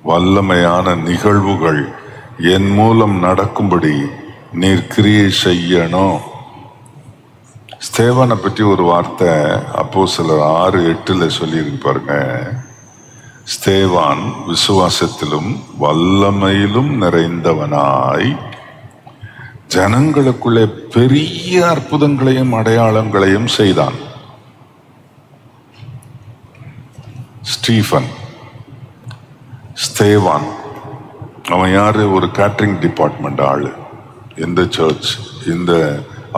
[SPEAKER 1] வல்லமையான நிகழ்வுகள் என் மூலம் நடக்கும்படி நீர் கிரியை செய்யணும். ஸ்தேவானை பற்றி ஒரு வார்த்தை அப்போஸ்தலர் 6:8 சொல்லியிருக்கு பாருங்க. ஸ்தேவான் விசுவாசத்திலும் வல்லமையிலும் நிறைந்தவனாய் ஜனங்களுக்குள்ளே பெரிய அற்புதங்களையும் அடையாளங்களையும் செய்தான். ஸ்தேவான் அவன் யாரு? ஒரு கேட்டரிங் டிபார்ட்மெண்ட் ஆளு. இந்த சர்ச், இந்த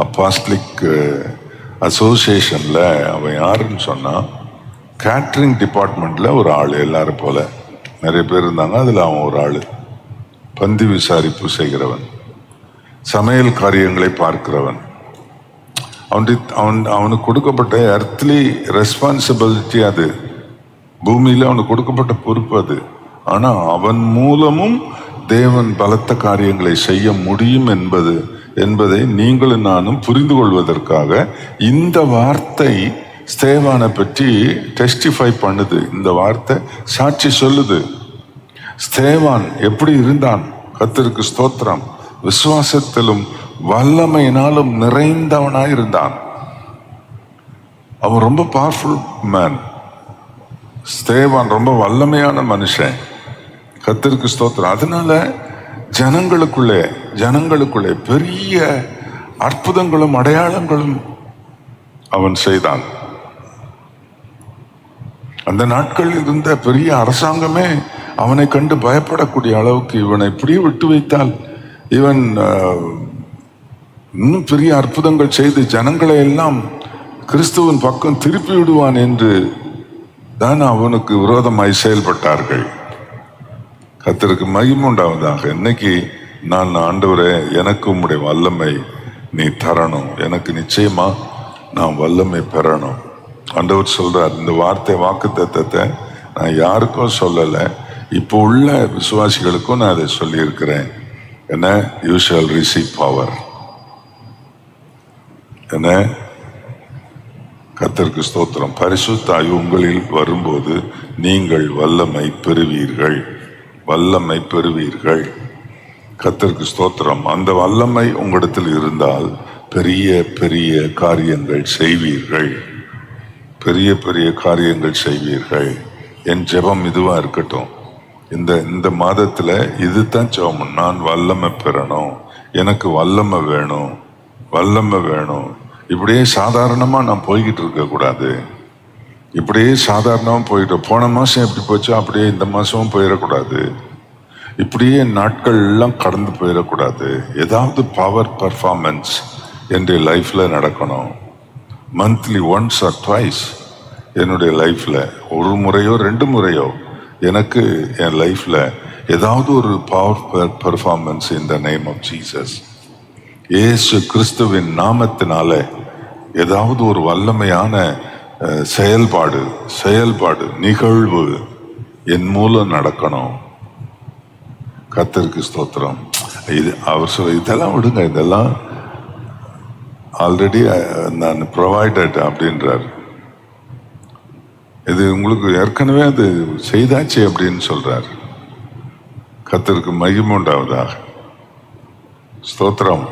[SPEAKER 1] அப்பாஸ்லிக் அசோசியேஷன்ல அவன் யாருன்னு சொன்னா, கேட்டரிங் டிபார்ட்மெண்ட்ல ஒரு ஆளு. எல்லாரும் போல நிறைய பேர் இருந்தாங்க, அதுல அவன் ஒரு ஆளு. பந்தி விசாரிப்பு செய்கிறவன், சமையல் காரியங்களை பார்க்கிறவன். அவனுக்கு கொடுக்கப்பட்ட எர்த்லி ரெஸ்பான்சிபிலிட்டி அது, பூமியில அவனுக்கு கொடுக்கப்பட்ட பொறுப்பு அது. ஆனா அவன் மூலமும் தேவன் பலத்த காரியங்களை செய்ய முடியும் என்பதை நீங்களும் நானும் புரிந்து கொள்வதற்காக இந்த வார்த்தை ஸ்தேவானை பற்றி டெஸ்டிஃபை பண்ணுது. இந்த வார்த்தை சாட்சி சொல்லுது. ஸ்தேவான் எப்படி இருந்தான்? கர்த்தருக்கு ஸ்தோத்திரம். விசுவாசத்திலும் வல்லமையினாலும் நிறைந்தவனாய் இருந்தான். அவன் ரொம்ப பவர்ஃபுல் மேன். ஸ்தேவான் ரொம்ப வல்லமையான மனுஷன். கர்த்தருக்கு ஸ்தோத்திரம். அதனால ஜனங்களுக்குள்ளே பெரிய அற்புதங்களும் அடையாளங்களும் அவன் செய்தான். அந்த நாட்கள் இருந்த பெரிய அரசாங்கமே அவனை கண்டு பயப்படக்கூடிய அளவுக்கு இவனை இப்படியே விட்டு வைத்தால் இவன் இன்னும் பெரிய அற்புதங்கள் செய்து ஜனங்களை எல்லாம் கிறிஸ்துவின் பக்கம் திருப்பி விடுவான் என்று தான் அவனுக்கு விரோதமாய் செயல்பட்டார்கள். கர்த்தருக்கு மகிமை உண்டாவதாக. இன்னைக்கு நான் ஆண்டவரே, எனக்கு உம்முடைய வல்லமை நீ தரணும், எனக்கு நிச்சயமா நான் வல்லமை பெறணும். ஆண்டவர் சொல்றார், இந்த வாக்குத்தத்தத்தை நான் யாருக்கும் சொல்லலை, இப்போ உள்ள விசுவாசிகளுக்கும் நான் அதை சொல்லியிருக்கிறேன். என்ன? You shawl receive power. என்ன? கர்த்தருக்கு ஸ்தோத்திரம். பரிசுத்த ஆவி உங்களில் வரும்போது நீங்கள் வல்லமை பெறுவீர்கள். வல்லமை பெறுவீர்கள். கர்த்தருக்கு ஸ்தோத்திரம். அந்த வல்லமை உங்களிடத்தில் இருந்தால் பெரிய பெரிய காரியங்கள் செய்வீர்கள். பெரிய பெரிய காரியங்கள் செய்வீர்கள். என் ஜெபம் இதுவா இருக்கட்டும். இந்த மாதத்துல இதுதான் ஜெபம். நான் வல்லமை பெறணும், எனக்கு வல்லமை வேணும், வல்லமை வேணும். இப்படியே சாதாரணமா நான் போய்கிட்டு இருக்க கூடாது. இப்படியே சாதாரணமா போயிட்டு போன மாசம் எப்படி போச்சோ அப்படியே இந்த மாசமும் போயிடக்கூடாது. இப்படியே நாட்கள் எல்லாம் கடந்து போயிடக்கூடாது. ஏதாவது பவர் பர்ஃபார்மன்ஸ் என்னுடைய லைஃப்ல நடக்கணும். மந்த்லி ஒன்ஸ் ஆர் ட்வைஸ் என்னுடைய லைஃப்ல, ஒரு முறையோ 2 முறையோ எனக்கு என் லைஃப்ல ஏதாவது ஒரு power performance in the name of Jesus. இயேசு கிறிஸ்துவின் நாமத்தினால ஏதாவது ஒரு வல்லமையான செயல்பாடு நிகழ்வு என் மூலம் நடக்கணும். கர்த்தருக்கு ஸ்தோத்திரம். இது அவர் சொல்ல, இதெல்லாம் விடுங்க, இதெல்லாம் ஆல்ரெடி நான் ப்ரொவைடட் அப்படின்றார். இது உங்களுக்கு ஏற்கனவே அது செய்தாச்சு அப்படின்னு சொல்றார். கர்த்தருக்கு மகிமை உண்டாவதாக. ஸ்தோத்திரம்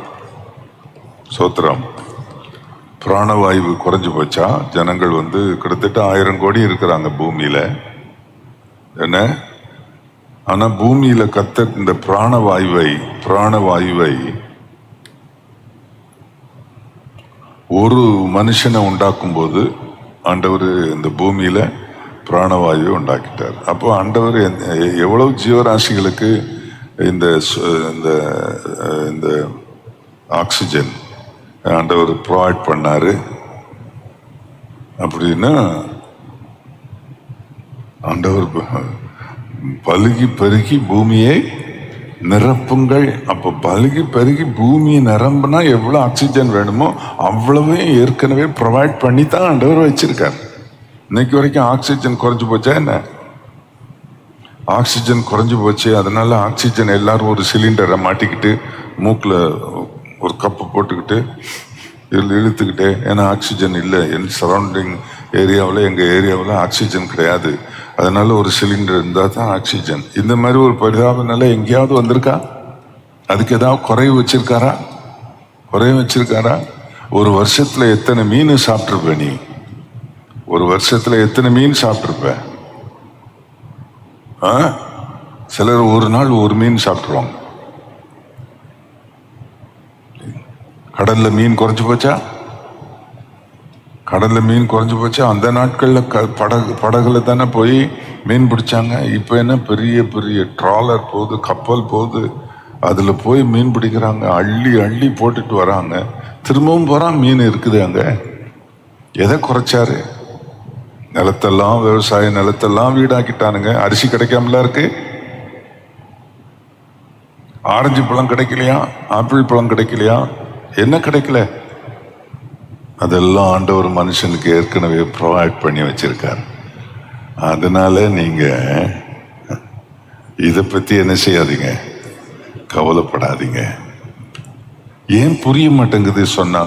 [SPEAKER 1] ஸ்தோத்திரம். பிராணவாயு குறைஞ்சு போச்சா? ஜனங்கள் கிட்டத்தட்ட 1000 கோடி இருக்கிறாங்க பூமியில. என்ன? ஆனா பூமியில கர்த்தர் இந்த பிராணவாயுவை ஒரு மனுஷனை உண்டாக்கும் போது ஆண்டவர் இந்த பூமியில பிராணவாயுவை உண்டாக்கிட்டார். அப்போ ஆண்டவர் எவ்வளவு ஜீவராசிகளுக்கு இந்த ஆக்சிஜன் ஆண்டவர் ப்ரொவைட் பண்ணாரு அப்படின்னா, ஆண்டவர் பலுகி பெருகி பூமியை நிரப்புங்கள். அப்போ பலுகி பெருகி பூமியை நிரம்புனா எவ்வளவு ஆக்சிஜன் வேணுமோ அவ்வளவே ஏற்கனவே ப்ரொவைட் பண்ணி தான் ஆண்டவர் வச்சிருக்கார். இன்னைக்கு வரைக்கும் ஆக்சிஜன் குறைஞ்சு போச்சா என்ன? ஆக்சிஜன் குறைஞ்சு போச்சு. அதனால ஆக்சிஜன் எல்லாரும் ஒரு சிலிண்டரை மாட்டிக்கிட்டு மூக்கில் ஒரு கப்பு போட்டுக்கிட்டு இதில் இழுத்துக்கிட்டே, ஏன்னா ஆக்சிஜன் இல்லை என் சரௌண்டிங் ஏரியாவில், எங்கள் ஏரியாவில் ஆக்சிஜன் கிடையாது, அதனால ஒரு சிலிண்டர் இருந்தால் தான் ஆக்சிஜன். இந்த மாதிரி ஒரு பரிதாப நிலை எங்கேயாவது வந்திருக்கா? அதுக்கு ஏதாவது குறைவு வச்சிருக்காரா? ஒரு வருஷத்துல எத்தனை மீன் சாப்பிட்ருப்ப நீ? ஒரு வருஷத்துல எத்தனை மீன் சாப்பிட்ருப்ப? சிலர் ஒரு நாள் ஒரு மீன் சாப்பிட்ருவாங்க. கடல்ல மீன் குறைஞ்சு போச்சா? அந்த நாட்கள்ல படகுல தானே போய் மீன் பிடிச்சாங்க. இப்ப என்ன பெரிய பெரிய ட்ராலர் போகுது, கப்பல் போகுது, அதுல போய் மீன் பிடிக்கிறாங்க. அள்ளி போட்டுட்டு வராங்க, திரும்பவும் போறான், மீன் இருக்குது அங்க. எதை குறைச்சாரு? விவசாய நிலத்தெல்லாம் வீடாக்கிட்டானுங்க. அரிசி கிடைக்காமல இருக்கு. ஆரஞ்சு பழம் கிடைக்கலையா? ஆப்பிள் பழம் கிடைக்கலையா? என்ன கிடைக்கல? அதெல்லாம் ஆண்டவர் மனுஷனுக்கு ஏற்கனவே ப்ரொவைட் பண்ணி வச்சிருக்கார். அதனால நீங்க இதை பத்தி என்ன செய்யாதீங்க, கவலைப்படாதீங்க. ஏன் புரிய மாட்டேங்குது சொன்னா?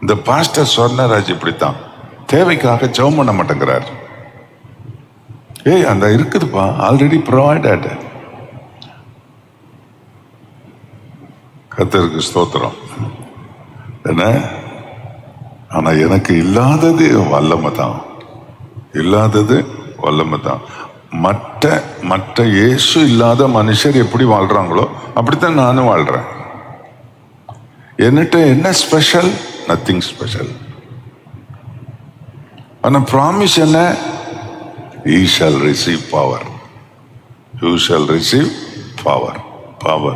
[SPEAKER 1] இந்த பாஸ்டர் சொன்னாராஜ் இப்படித்தான், தேவைக்காக ஜெபம் பண்ண மாட்டேங்கிறார். அந்த இருக்குதுப்பா, ஆல்ரெடி ப்ரொவைடட். கர்த்தருக்கு ஸ்தோத்திரம். என்ன? ஆனா எனக்கு இல்லாதது வல்லமை தான். மற்ற மற்ற இயேசு இல்லாத மனுஷர் எப்படி வாழ்றாங்களோ அப்படித்தான் நானும் வாழ்றேன். என்னட்ட என்ன ஸ்பெஷல்? Nothing special. ஆனா ப்ராமிஸ் என்ன? You shall receive power. You shall receive power. Power.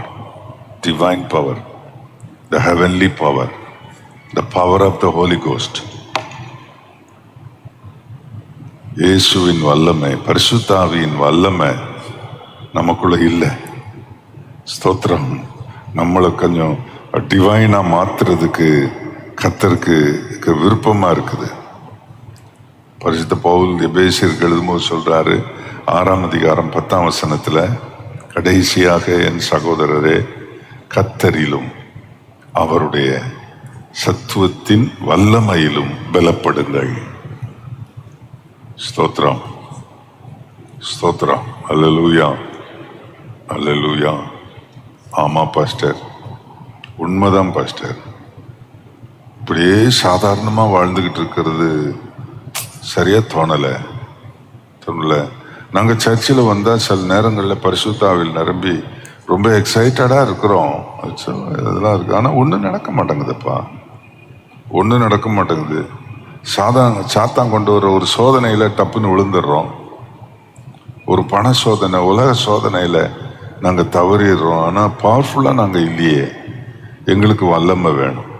[SPEAKER 1] Divine power. The heavenly power. The power of the Holy Ghost. இயேசுவின் வல்லமை, பரிசுத்தாவியின் வல்லமை நமக்குள்ள இல்லை. ஸ்தோத்திரம். நம்மளை கொஞ்சம் டிவைனா மாத்துறதுக்கு கர்த்தருக்கு விருப்பமா இருக்குது. பரிசுத்த பவுல் எபேசியருக்கு எழுதும்போது சொல்றாரு, 6ஆம் அதிகாரம் 10ஆம் வசனத்துல, கடைசியாக என் சகோதரரே, கர்த்தரிலும் அவருடைய சத்துவத்தின் வல்லமையிலும் பலப்படுங்கள். ஸ்தோத்திரம், ஸ்தோத்திரம். அல்லேலூயா, அல்லேலூயா. ஆமா பாஸ்டர், உண்மைதான் பாஸ்டர். இப்படியே சாதாரணமா வாழ்ந்துகிட்டு இருக்கிறது சரியா தோணல. நாங்க சர்ச்சில் வந்தா சில நேரங்களில் பரிசுத்தாவில் நிரம்பி ரொம்ப எக்ஸைட்டடா இருக்கிறோம். இதெல்லாம் இருக்கு. ஆனா ஒன்றும் நடக்க மாட்டேங்குதுப்பா, ஒன்றும் நடக்க மாட்டேங்குது. சாத்தான் கொண்டு வர ஒரு சோதனையில டப்புன்னு விழுந்துடுறோம். ஒரு பண சோதனை, உலக சோதனையில நாங்க தவறிடுறோம். ஆனா பவர்ஃபுல்லா நாங்க இல்லையே. எங்களுக்கு வல்லமை வேணும்.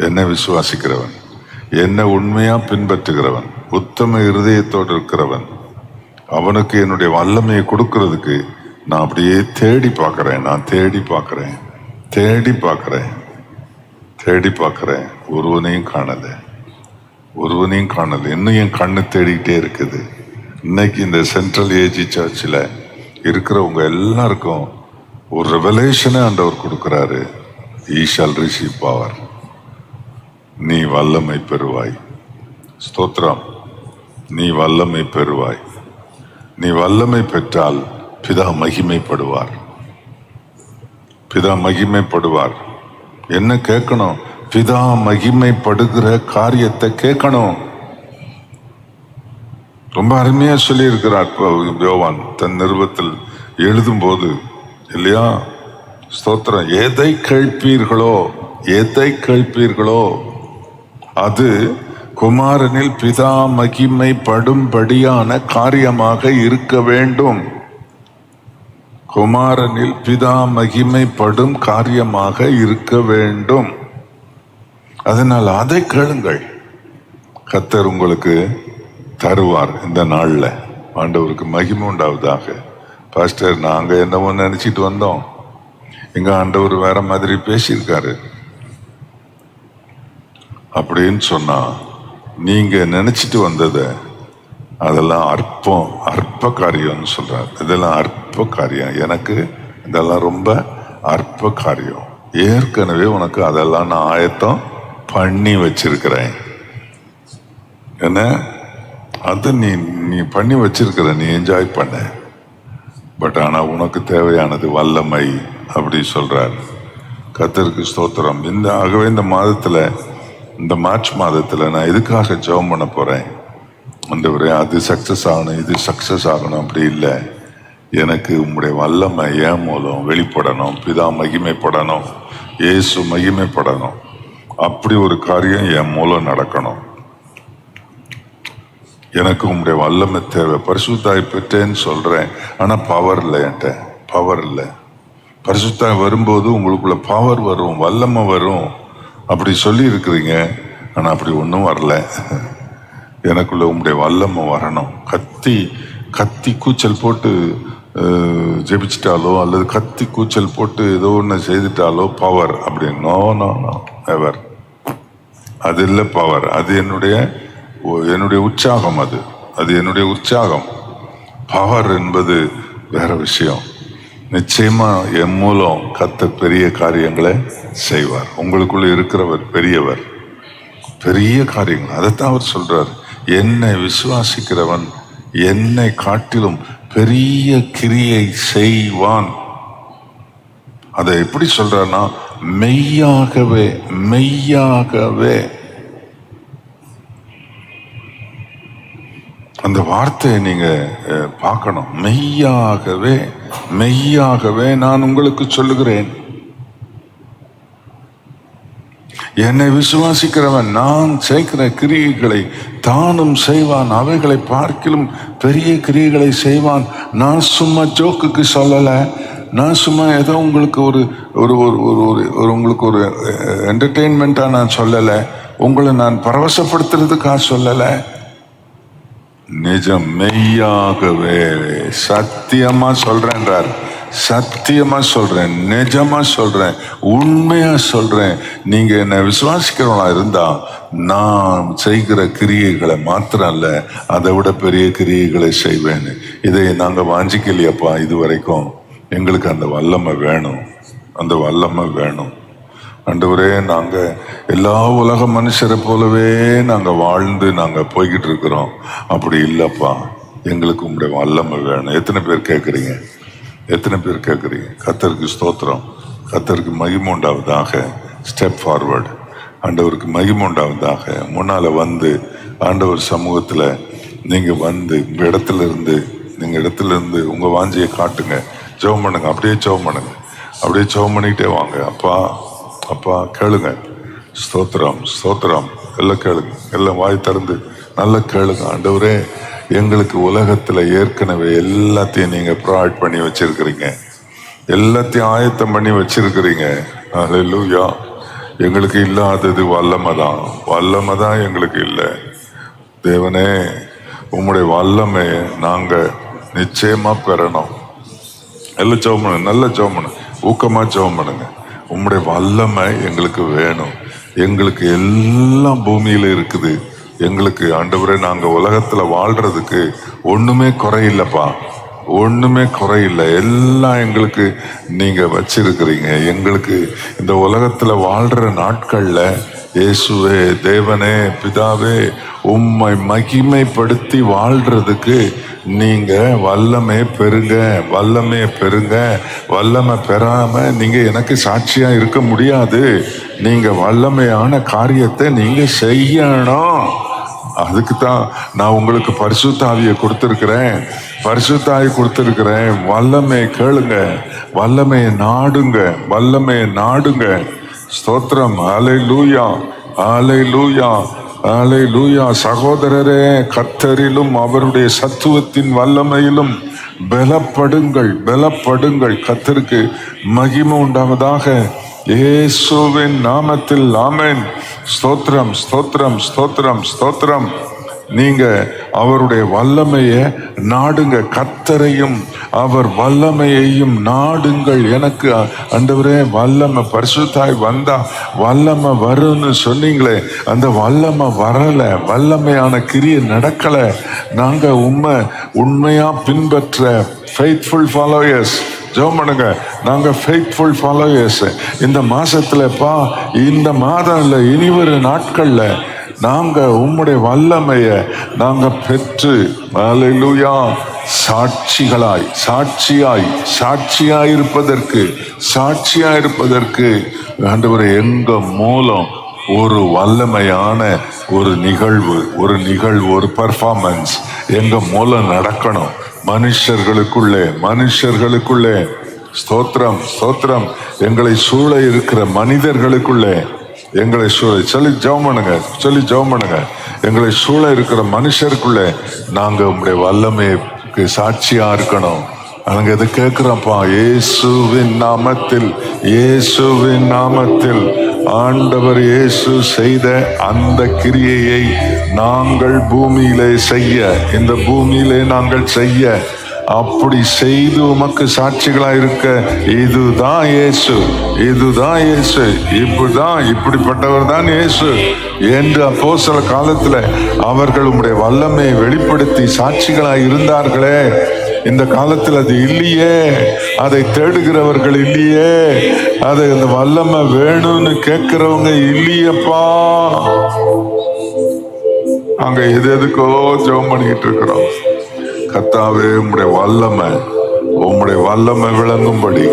[SPEAKER 1] என்னை விசுவாசிக்கிறவன், என்னை உண்மையா பின்பற்றுகிறவன், உத்தம இருதயத்தோடு இருக்கிறவன், அவனுக்கு என்னுடைய வல்லமையை கொடுக்கறதுக்கு நான் அப்படியே தேடி பார்க்கிறேன். நான் தேடி பார்க்கிறேன், தேடி பார்க்கிறேன், தேடி பார்க்கிறேன். ஒருவனையும் காணல, ஒருவனையும் காணல. இன்னும் என் கண்ணு தேடிக்கிட்டே இருக்குது. இன்னைக்கு இந்த சென்ட்ரல் ஏஜி சர்ச்சில் இருக்கிறவங்க எல்லாருக்கும் ஒரு ரெவலேஷனை ஆண்டவர் கொடுக்கிறாரு. He shall receive power. நீ வல்லமை பெறுவாய். ஸ்தோத்திரம். நீ வல்லமை பெறுவாய். நீ வல்லமை பெற்றால் பிதா மகிமைப்படுவார். பிதா மகிமைப்படுவார். என்ன கேட்கணும்? பிதா மகிமைப்படுகிற காரியத்தை கேட்கணும். ரொம்ப அருமையா சொல்லி இருக்கிறார் யோவான் தன் நிருபத்தில் எழுதும் போது, இல்லையா? ஸ்தோத்திரம். எதை கேட்பீர்களோ, எதை கேட்பீர்களோ அது குமாரனில் பிதா மகிமைப்படும்படியான காரியமாக இருக்க வேண்டும். குமாரனில் பிதா மகிமைப்படும் காரியமாக இருக்க வேண்டும். அதனால் அதை கேளுங்கள், கர்த்தர் உங்களுக்கு தருவார். இந்த நாள்ல ஆண்டவருக்கு மகிமை உண்டாவதாக. பாஸ்டர், நாங்க என்னவோ நினைச்சிட்டு வந்தோம், எங்க ஆண்டவர் வேற மாதிரி பேசியிருக்காரு அப்படின்னு சொன்னா, நீங்க நினைச்சிட்டு வந்ததை அதெல்லாம் அற்பம், அற்ப காரியம்னு சொல்றாரு. இதெல்லாம் அற்ப காரியம், எனக்கு இதெல்லாம் ரொம்ப அற்ப காரியம். ஏற்கனவே உனக்கு அதெல்லாம் நான் ஆயத்தம் பண்ணி வச்சிருக்கிறேன். என்ன அது நீ பண்ணி வச்சிருக்கிற, நீ என்ஜாய் பண்ண. பட் ஆனா உனக்கு தேவையானது வல்லமை, அப்படி சொல்றாரு. கர்த்தருக்கு ஸ்தோத்திரம். ஆகவே இந்த மாதத்துல, இந்த மார்ச் மாதத்துல நான் எதுக்காக ஜெபம் பண்ண போறேன்? ஆண்டவரே, அது சக்சஸ் ஆகணும், இது சக்சஸ் ஆகணும், அப்படி இல்லை. எனக்கு உம்முடைய வல்லமை என் மூலம் வெளிப்படணும், பிதா மகிமைப்படணும், இயேசு மகிமைப்படணும். அப்படி ஒரு காரியம் என் மூலம் நடக்கணும். எனக்கு உம்முடைய வல்லமை தேவை. பரிசுத்தாய் பெற்றேன்னு சொல்றேன், ஆனா பவர் இல்லை, என்கிட்ட பவர் இல்லை. பரிசுத்தாய் வரும்போது உங்களுக்குள்ள பவர் வரும், வல்லமை வரும், அப்படி சொல்லி இருக்கிறீங்க. ஆனா அப்படி ஒன்றும் வரல. எனக்குள்ள உம்முடைய வல்லமை வரணும். கத்தி கூச்சல் போட்டு ஜெபிச்சிட்டாலோ அல்லது கத்தி கூச்சல் போட்டு ஏதோ ஒன்று செய்துட்டாலோ பவர் அப்படி நோ நோ நோ எவர். அது இல்லை பவர். அது என்னுடைய உற்சாகம். அது என்னுடைய உற்சாகம். பவர் என்பது வேற விஷயம். நிச்சயமா என் மூலம் கர்த்தர் பெரிய காரியங்களை செய்வார். உங்களுக்குள்ள இருக்கிறவர் பெரியவர், பெரிய காரியங்கள். அதைத்தான் அவர் சொல்றார். என்னை விசுவாசிக்கிறவன் என்னை காட்டிலும் பெரிய கிரியை செய்வான். அதை எப்படி சொல்றான்னா, மெய்யாகவே மெய்யாகவே. அந்த வார்த்தையை நீங்க பார்க்கணும். மெய்யாகவே மெய்யாகவே நான் உங்களுக்கு சொல்லுகிறேன், என்னை விசுவாசிக்கிறவன் நான் செய்கிற கிரியைகளை தானும் செய்வான், அவைகளை பார்க்கிலும் பெரிய கிரியைகளை செய்வான். நான் சும்மா ஜோக்குக்கு சொல்லல, நான் சும்மா ஏதோ உங்களுக்கு ஒரு ஒரு ஒரு உங்களுக்கு ஒரு என்டர்டெயின்மெண்டா நான் சொல்லலை, உங்களை நான் பரவசப்படுத்துறதுக்காக சொல்லலை. நிஜம், மெய்யாகவே சத்தியமா சொல்றேன்றார். சத்தியமா சொல்றேன், நிஜமா சொல்றேன், உண்மையா சொல்றேன். நீங்க என்ன விசுவாசிக்கிறவனா இருந்தா நான் செய்கிற கிரியைகளை மாத்திரம் அல்ல, அதை விட பெரிய கிரியைகளை செய்வேன். இதை நாங்க வாஞ்சிக்கலையப்பா இது வரைக்கும். எங்களுக்கு அந்த வல்லமை வேணும், அந்த வல்லமை வேணும். ஆண்டவரே, நாங்க எல்லா உலக மனுஷரை போலவே நாங்க வாழ்ந்து நாங்க போய்கிட்டு இருக்கிறோம். அப்படி இல்லப்பா, எங்களுக்கு உங்களுடைய வல்லமை வேணும். எத்தனை பேர் கேட்குறீங்க? எத்தனை பேர் கேட்குறீங்க? கர்த்தருக்கு ஸ்தோத்திரம், கர்த்தருக்கு மகிமை உண்டாவதாக. Step forward. ஆண்டவருக்கு மகிமை உண்டாவதாக. முன்னால வந்து ஆண்டவர் சமூகத்துல நீங்க வந்து உங்க இடத்துல இருந்து உங்க வாஞ்சியை காட்டுங்க. ஜெபம் பண்ணுங்க, அப்படியே ஜெபம் பண்ணுங்க, அப்படியே ஜெபம் பண்ணிக்கிட்டே வாங்க. அப்பா அப்பா கேளுங்க. ஸ்தோத்திரம் ஸ்தோத்திரம். எல்லாம் கேளுங்க, எல்லாம் வாய் திறந்து நல்லா கேளுங்க. ஆண்டவரே, எங்களுக்கு உலகத்துல ஏற்கனவே எல்லாத்தையும் நீங்க ப்ரொவைட் பண்ணி வச்சிருக்கிறீங்க, எல்லாத்தையும் ஆயத்தம் பண்ணி வச்சிருக்கிறீங்க. அல்லேலூயா. எங்களுக்கு இல்லாதது வல்லமை தான் எங்களுக்கு இல்லை. தேவனே, உம்முடைய வல்லமையை நாங்க நிச்சயமா பெறணும். எல்லாம் ஜெபம் பண்ணுங்க, நல்ல ஜெபம் பண்ணுங்க, ஊக்கமா ஜெபம் பண்ணுங்க. உம்முடைய வல்லமை எங்களுக்கு வேணும். எங்களுக்கு எல்லாம் பூமியில இருக்குது. எங்களுக்கு ஆண்டவரே, நாங்க உலகத்துல வாழ்றதுக்கு ஒண்ணுமே குறையில்லப்பா, ஒண்ணுமே குறையில்லை. எல்லாம் எங்களுக்கு நீங்க வச்சிருக்கிறீங்க. எங்களுக்கு இந்த உலகத்துல வாழ்ற நாட்கள்ல இயேசுவே, தேவனே, பிதாவே, உம்மை மகிமைப்படுத்தி வாழ்றதுக்கு நீங்க வல்லமை பெறுங்க, வல்லமை பெறுங்க. வல்லமை பெறாம நீங்க எனக்கு சாட்சியா இருக்க முடியாது. நீங்க வல்லமையான காரியத்தை நீங்க செய்யணும். அதுக்கு தான் நான் உங்களுக்கு பரிசுத்த ஆவியை கொடுத்திருக்கிறேன், பரிசுத்த ஆவி கொடுத்திருக்கிறேன். வல்லமை கேளுங்க, வல்லமையை நாடுங்க, வல்லமையை நாடுங்க. ஸ்தோத்திரம். அல்லேலூயா, அல்லேலூயா, அல்லேலூயா. சகோதரரே, கர்த்தரிலும் அவருடைய சத்துவத்தின் வல்லமையிலும் பலப்படுங்கள், பலப்படுங்கள். கர்த்தருக்கு மகிமை உண்டாவதாக. இயேசுவின் நாமத்தில் ஆமென். ஸ்தோத்திரம், ஸ்தோத்திரம், ஸ்தோத்திரம், ஸ்தோத்திரம். நீங்க அவருடைய வல்லமையை நாடுங்க, கர்த்தரையும் அவர் வல்லமையையும் நாடுங்கள். எனக்கு ஆண்டவரே வல்லமை, பரிசுத்தாய் வந்தா வல்லமை வரும்னு சொன்னீங்களே, அந்த வல்லமை வரல, வல்லமையான கிரியை நடக்கல. நாங்க உண்மையா பின்பற்ற ஃபெய்த்ஃபுல் ஃபாலோயர்ஸ். ஜெபம் பண்ணுங்க, நாங்க ஃபெய்த்ஃபுல் ஃபாலோயர்ஸ். இந்த மாசத்துலப்பா, இந்த மாதம் இல்லை, இனி வரும் நாட்கள்ல நாங்க உம்முடைய வல்லமைய நாங்க பெற்று அல்லேலூயா சாட்சிகளாய், சாட்சியாயிருப்பதற்கு ஆண்டவரே, எங்க மூலம் ஒரு வல்லமையான ஒரு நிகழ்வு, ஒரு பெர்ஃபார்மன்ஸ் எங்க மூலம் நடக்கணும். மனுஷர்களுக்குள்ளே ஸ்தோத்திரம், ஸ்தோத்திரம். எங்களை சூழ இருக்கிற மனிதர்களுக்குள்ளே, எங்களை சொல்லி ஜெபம் பண்ணுங்க. எங்களை சூழ இருக்கிற மனுஷருக்குள்ளே நாங்க உங்களுடைய வல்லமைக்கு சாட்சியா இருக்கணும். நாங்க எதை கேட்கிறோம்ப்பா? இயேசுவின் நாமத்தில் ஆண்டவர் இயேசு செய்த அந்த கிரியையை நாங்கள் இந்த பூமியிலே நாங்கள் செய்ய, அப்படி செய்து உமக்கு சாட்சிகளா இருக்க. இதுதான் இயேசு, இப்படிப்பட்டவர் தான் இயேசு என்று அப்போஸ்தல காலத்துல அவர்கள் உம்முடைய வல்லமையை வெளிப்படுத்தி சாட்சிகளாய் இருந்தார்களே. இந்த காலத்தில் அது இல்லையே, அதை தேடுகிறவர்கள் இல்லையே, அதை அந்த வல்லமை வேணும்னு கேட்கிறவங்க இல்லையப்பா. அங்க எதுக்கோ ஜெபம் பண்ணிக்கிட்டு இருக்கிறோம். கர்த்தாவே, உம்முடைய வல்லமை விளங்கும்படி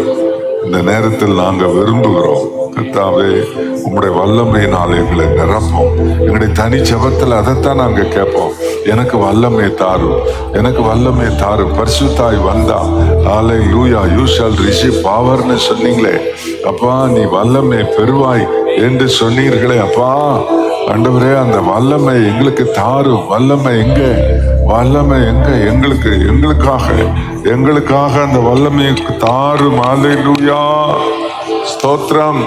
[SPEAKER 1] இந்த நேரத்தில் நாங்க விரும்புகிறோம். கர்த்தாவே உம்முடைய வல்லமையினால் எங்களை நிரப்பும். எங்களுடைய தனி ஜெபத்துல அதைத்தான் நாங்க கேட்போம். எனக்கு வல்லமை தாரும், எனக்கு வல்லமை தாரும். பரிசுத்தாய் வந்தா ஹல்லேலூயா யூ ஷால் ரிசீவ் பவர்னு சொன்னீங்களே அப்பா, நீ வல்லமை பெறுவாய் என்று சொன்னீர்களே அப்பா. ஆண்டவரே, அந்த வல்லமை எங்களுக்கு தாரும். வல்லமை எங்க? வல்லமை எங்க? எங்களுக்காக அந்த வல்லமையை தாரும். ஹல்லேலூயா, ஸ்தோத்திரம்.